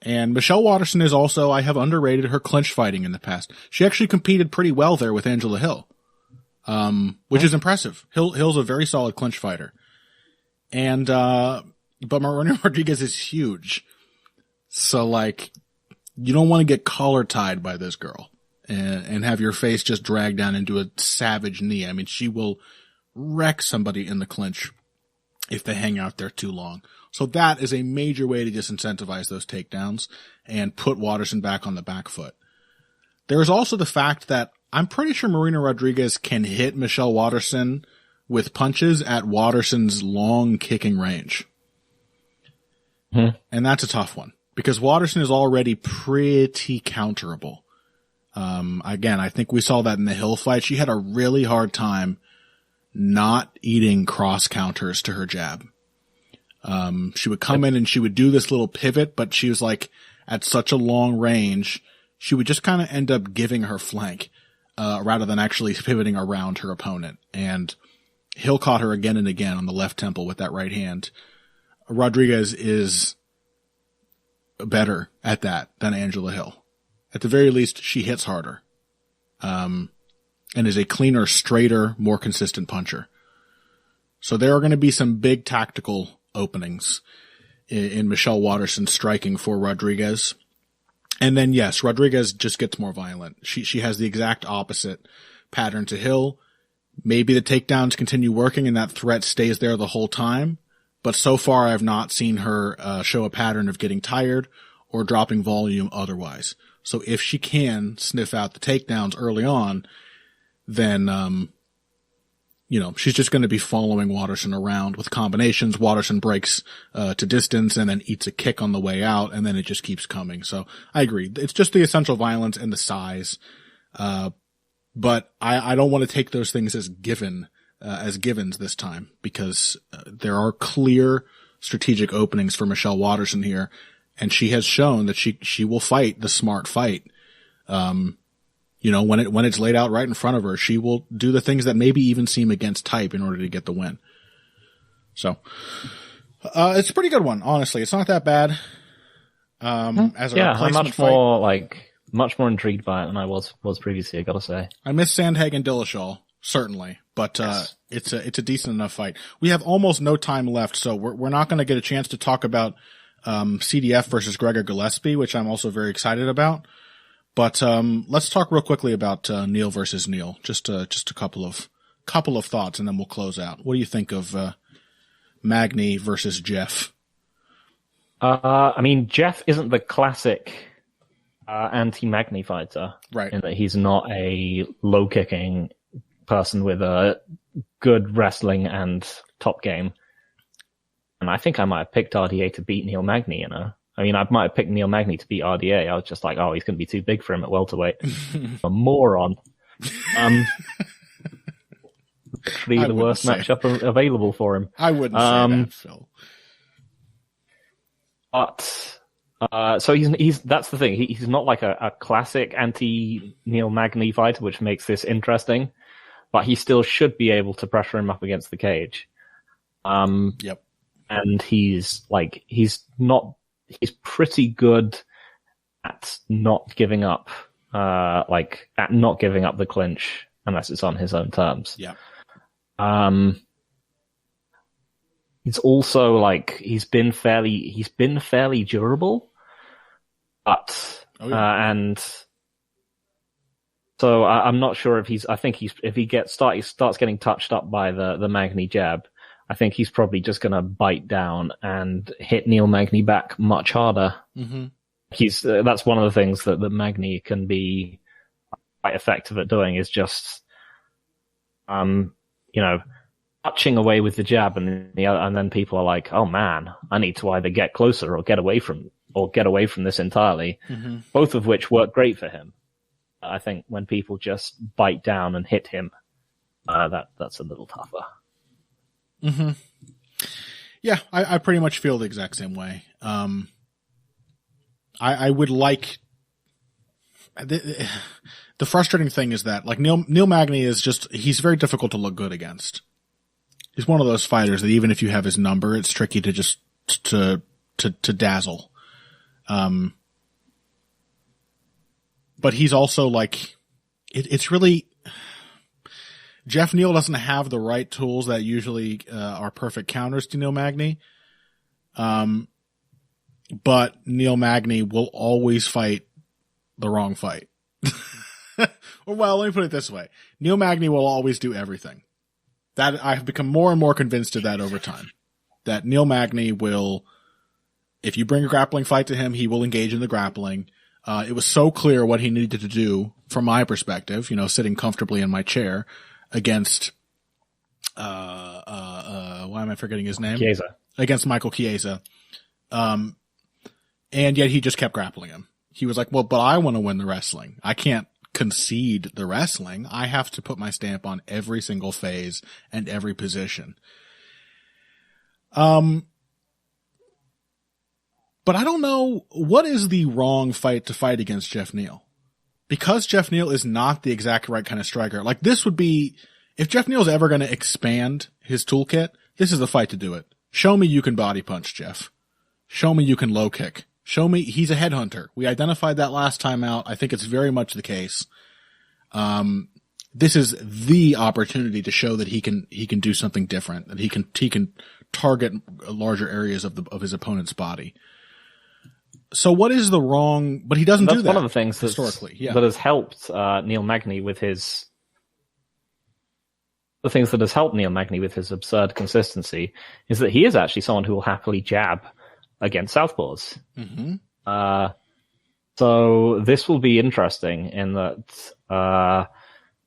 And Michelle Waterson is also, I have underrated her clinch fighting in the past. She actually competed pretty well there with Angela Hill, which is impressive. Hill's a very solid clinch fighter. And, but Marina Rodriguez is huge. So like, you don't want to get collar tied by this girl and have your face just dragged down into a savage knee. I mean, she will wreck somebody in the clinch if they hang out there too long. So that is a major way to disincentivize those takedowns and put Waterson back on the back foot. There is also the fact that I'm pretty sure Marina Rodriguez can hit Michelle Waterson with punches at Waterson's long kicking range. And that's a tough one because Waterson is already pretty counterable. Again, I think we saw that in the Hill fight. She had a really hard time not eating cross counters to her jab. She would come in and she would do this little pivot, but she was like, at such a long range, she would just kind of end up giving her flank, rather than actually pivoting around her opponent. And Hill caught her again and again on the left temple with that right hand. Rodriguez is better at that than Angela Hill. At the very least, she hits harder. And is a cleaner, straighter, more consistent puncher. So there are going to be some big tactical openings in Michelle Waterson striking for Rodriguez. And then, yes, Rodriguez just gets more violent. She has the exact opposite pattern to Hill. Maybe the takedowns continue working and that threat stays there the whole time. But so far, I've not seen her show a pattern of getting tired or dropping volume otherwise. So if she can sniff out the takedowns early on, then, she's just going to be following Waterson around with combinations. Waterson breaks to distance and then eats a kick on the way out, and then it just keeps coming. So I agree. It's just the essential violence and the size. But I don't want to take those things as givens this time, because there are clear strategic openings for Michelle Waterson here, and she has shown that she will fight the smart fight. When it's laid out right in front of her, she will do the things that maybe even seem against type in order to get the win. So, it's a pretty good one, honestly. It's not that bad. As a replacement I'm much more intrigued by it than I was previously, I gotta say. I miss Sandhagen Dillashaw, certainly, but, yes. It's a decent enough fight. We have almost no time left, so we're not gonna get a chance to talk about, CDF versus Gregor Gillespie, which I'm also very excited about. But, let's talk real quickly about, Neal versus Neal. Just a couple of thoughts and then we'll close out. What do you think of, Magny versus Jeff? Jeff isn't the classic, anti-Magny fighter. Right. In that he's not a low-kicking person with a good wrestling and top game. And I think I might have picked RDA to beat Neal Magny, I might have picked Neal Magny to beat RDA. I was just like, oh, he's going to be too big for him at welterweight. A moron. Literally the worst matchup available for him. I wouldn't say that, Phil. But, so he's that's the thing. He's not like a classic anti-Neal Magny fighter, which makes this interesting. But he still should be able to pressure him up against the cage. Yep. And he's pretty good at not giving up, at not giving up the clinch unless it's on his own terms. Yeah. He's also he's been fairly durable, but, and so I'm not sure if he starts getting touched up by the Magny jab, I think he's probably just going to bite down and hit Neal Magny back much harder. Mm-hmm. That's one of the things that Magny can be quite effective at doing, is just, touching away with the jab, and then people are like, oh man, I need to either get closer or get away from this entirely. Mm-hmm. Both of which work great for him. I think when people just bite down and hit him, that's a little tougher. Mm-hmm. Yeah, I pretty much feel the exact same way. I would like the frustrating thing is that Neal Magny is he's very difficult to look good against. He's one of those fighters that even if you have his number, it's tricky to just to dazzle. But he's also it's really, Jeff Neal doesn't have the right tools that usually are perfect counters to Neal Magny. But Neal Magny will always fight the wrong fight. Well, let me put it this way. Neal Magny will always do everything. That I've become more and more convinced of that over time. That Neal Magny will, if you bring a grappling fight to him, he will engage in the grappling. It was so clear what he needed to do from my perspective, sitting comfortably in my chair against, why am I forgetting his name? Chiesa. Against Michael Chiesa. And yet he just kept grappling him. He was like, well, but I want to win the wrestling. I can't concede the wrestling. I have to put my stamp on every single phase and every position. But But I don't know, what is the wrong fight to fight against Jeff Neal? Because Jeff Neal is not the exact right kind of striker. Like, this would be, if Jeff Neal's ever going to expand his toolkit, this is the fight to do it. Show me you can body punch, Jeff. Show me you can low kick. Show me he's a headhunter. We identified that last time out. I think it's very much the case. This is the opportunity to show that he can do something different, that he can target larger areas of his opponent's body. So what is the wrong, but he doesn't do that. That's one of the things historically, that has helped Neal Magny with his, the things that has helped Neal Magny with his absurd consistency is that he is actually someone who will happily jab against southpaws. Mm-hmm. So this will be interesting in that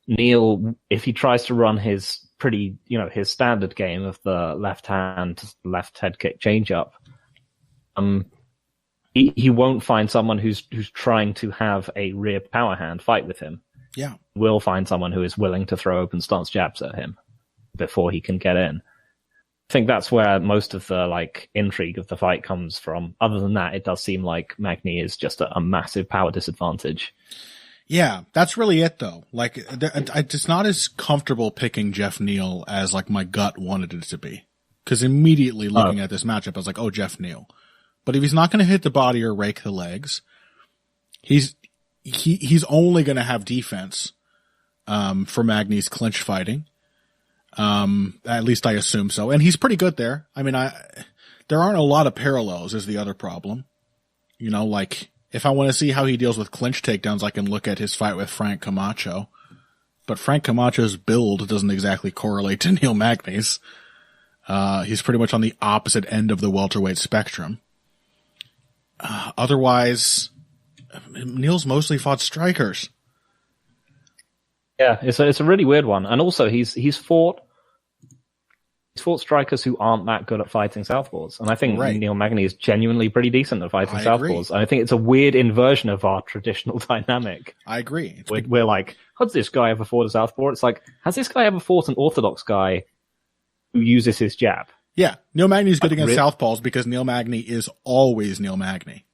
Neal, if he tries to run his his standard game of the left head kick change up, he won't find someone who's trying to have a rear power hand fight with him. Yeah. Will find someone who is willing to throw open stance jabs at him before he can get in. I think that's where most of the intrigue of the fight comes from. Other than that, it does seem like Magny is just a massive power disadvantage. Yeah, that's really it though. It's not as comfortable picking Jeff Neal as my gut wanted it to be. Cause immediately looking at this matchup, I was like, oh, Jeff Neal. But if he's not going to hit the body or rake the legs, he's only going to have defense, for Magny's clinch fighting. At least I assume so. And he's pretty good there. I mean, there aren't a lot of parallels is the other problem. If I want to see how he deals with clinch takedowns, I can look at his fight with Frank Camacho. But Frank Camacho's build doesn't exactly correlate to Neal Magny's. He's pretty much on the opposite end of the welterweight spectrum. Otherwise, Neal's mostly fought strikers. Yeah, it's a really weird one. And also he's fought strikers who aren't that good at fighting southpaws. And I think Neal Magny is genuinely pretty decent at fighting southpaws. And I think it's a weird inversion of our traditional dynamic. I agree. We're like, has this guy ever fought a southpaw? It's like, has this guy ever fought an orthodox guy who uses his jab? Yeah, Neal Magny's good against southpaws because Neal Magny is always Neal Magny.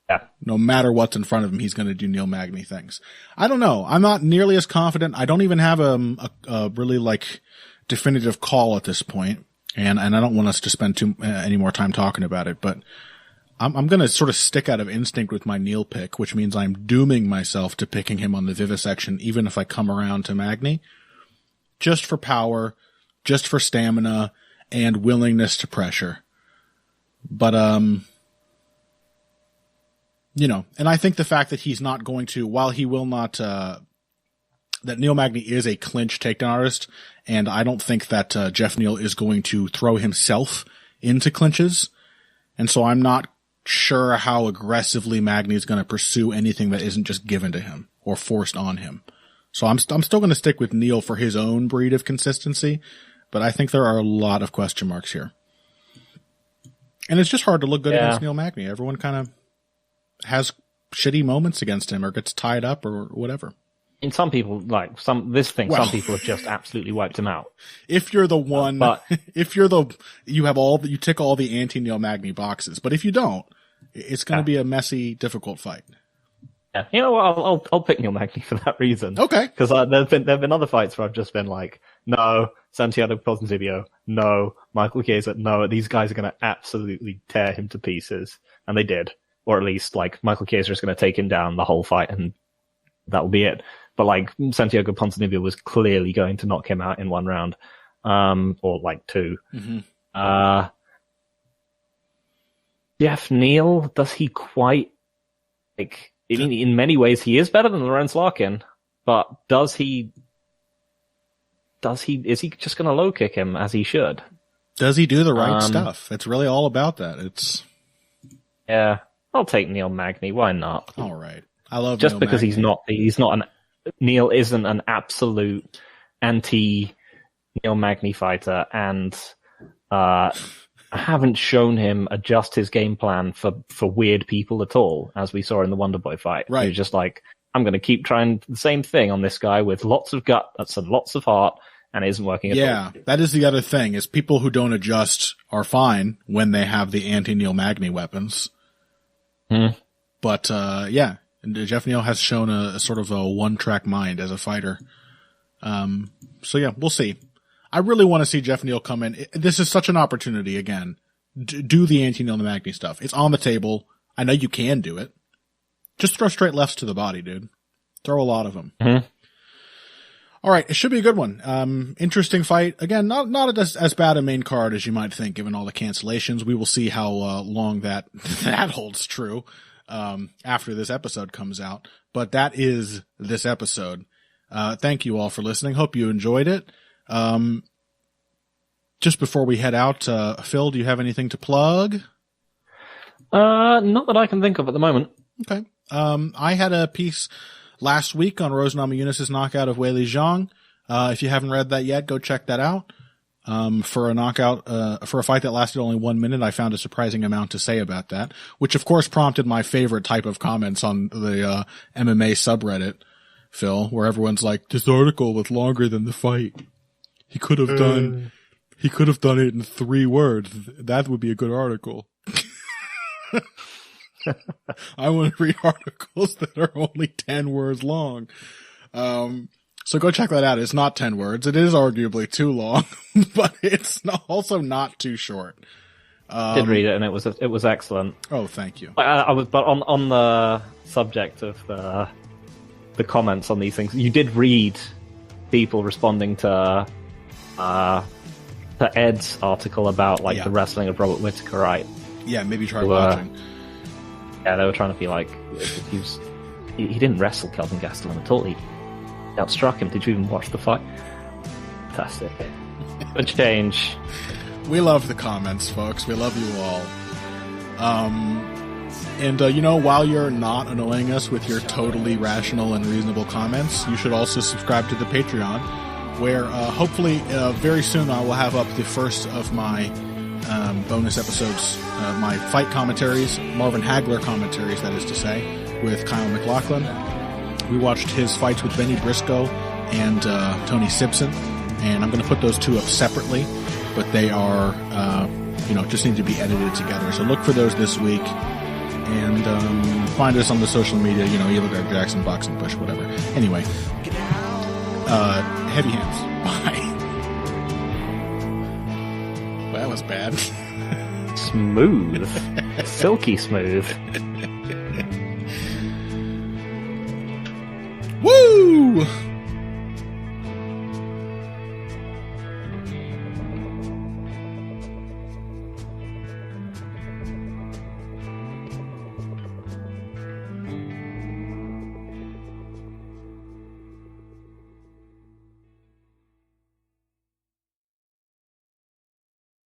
Yeah. No matter what's in front of him, he's going to do Neal Magny things. I don't know. I'm not nearly as confident. I don't even have a really definitive call at this point, and I don't want us to spend any more time talking about it. But I'm going to sort of stick out of instinct with my Neal pick, which means I'm dooming myself to picking him on the vivisection, even if I come around to Magny, just for power, just for stamina, and willingness to pressure. But, and I think the fact that he's not going to, while he will not, that Neal Magny is a clinch takedown artist, and I don't think that Jeff Neal is going to throw himself into clinches, and so I'm not sure how aggressively Magny is going to pursue anything that isn't just given to him or forced on him. So I'm still going to stick with Neal for his own breed of consistency, but I think there are a lot of question marks here. And it's just hard to look good against Neal Magny. Everyone kind of has shitty moments against him or gets tied up or whatever. And some people, some people have just absolutely wiped him out. If you're the one, you tick all the anti-Neal Magny boxes. But if you don't, it's going to be a messy, difficult fight. Yeah, you know what? I'll pick Neal Magny for that reason. Okay. Because there've been other fights where I've just been like, no, Santiago Ponzinibbio, no, Michael Chiesa, no, these guys are going to absolutely tear him to pieces, and they did, or at least Michael Chiesa is going to take him down the whole fight, and that will be it. But Santiago Ponzinibbio was clearly going to knock him out in one round, or two. Mm-hmm. Jeff Neal, does he quite in many ways, he is better than Lorenz Larkin, but is he just going to low kick him as he should? Does he do the right stuff? It's really all about that. Yeah, I'll take Neal Magny. Why not? All right. I love just Neal because Magny. Neal isn't an absolute anti Neal Magny fighter, and I haven't shown him adjust his game plan for weird people at all, as we saw in the Wonderboy fight. Right. He was just I'm going to keep trying the same thing on this guy with lots of guts and lots of heart, and it isn't working at all. That is the other thing, is people who don't adjust are fine when they have the anti-Neal Magny weapons. But, Jeff Neal has shown a sort of a one-track mind as a fighter. We'll see. I really want to see Jeff Neal come in. This is such an opportunity, again. Do the anti-Neal Magny stuff. It's on the table. I know you can do it. Just throw straight lefts to the body, dude. Throw a lot of them. All right, it should be a good one. Interesting fight. Again, not as bad a main card as you might think, given all the cancellations. We will see how long that holds true after this episode comes out. But that is this episode. Thank you all for listening. Hope you enjoyed it. Just before we head out, Phil, do you have anything to plug? Not that I can think of at the moment. Okay. I had a piece last week on Rose Namajunas' knockout of Weili Zhang. If you haven't read that yet, go check that out. For a knockout, for a fight that lasted only 1 minute, I found a surprising amount to say about that, which of course prompted my favorite type of comments on the MMA subreddit, Phil, where everyone's like, this article was longer than the fight. He could have done it in 3 words. That would be a good article. I want to read articles that are only 10 words long. So go check that out. It's not 10 words. It is arguably too long, but it's also not too short. I did read it, and it was excellent. Oh, thank you. But on the subject of the comments on these things, you did read people responding to Ed's article about the wrestling of Robert Whittaker, right? Yeah, maybe try watching. Yeah, they were trying to be like, he didn't wrestle Kelvin Gastelum at all. He outstruck him. Did you even watch the fight? Fantastic. Good change. We love the comments, folks. We love you all. While you're not annoying us with your totally rational and reasonable comments, you should also subscribe to the Patreon, where hopefully very soon I will have up the first of my bonus episodes, my fight commentaries, Marvin Hagler commentaries, that is to say, with Kyle McLaughlin. We watched his fights with Benny Briscoe and Tony Simpson, and I'm going to put those two up separately, but they are, just need to be edited together. So look for those this week, and find us on the social media, Eagle Jackson, Boxing Push, whatever. Anyway, heavy hands. Bye. That was bad. Smooth. Silky smooth. Woo!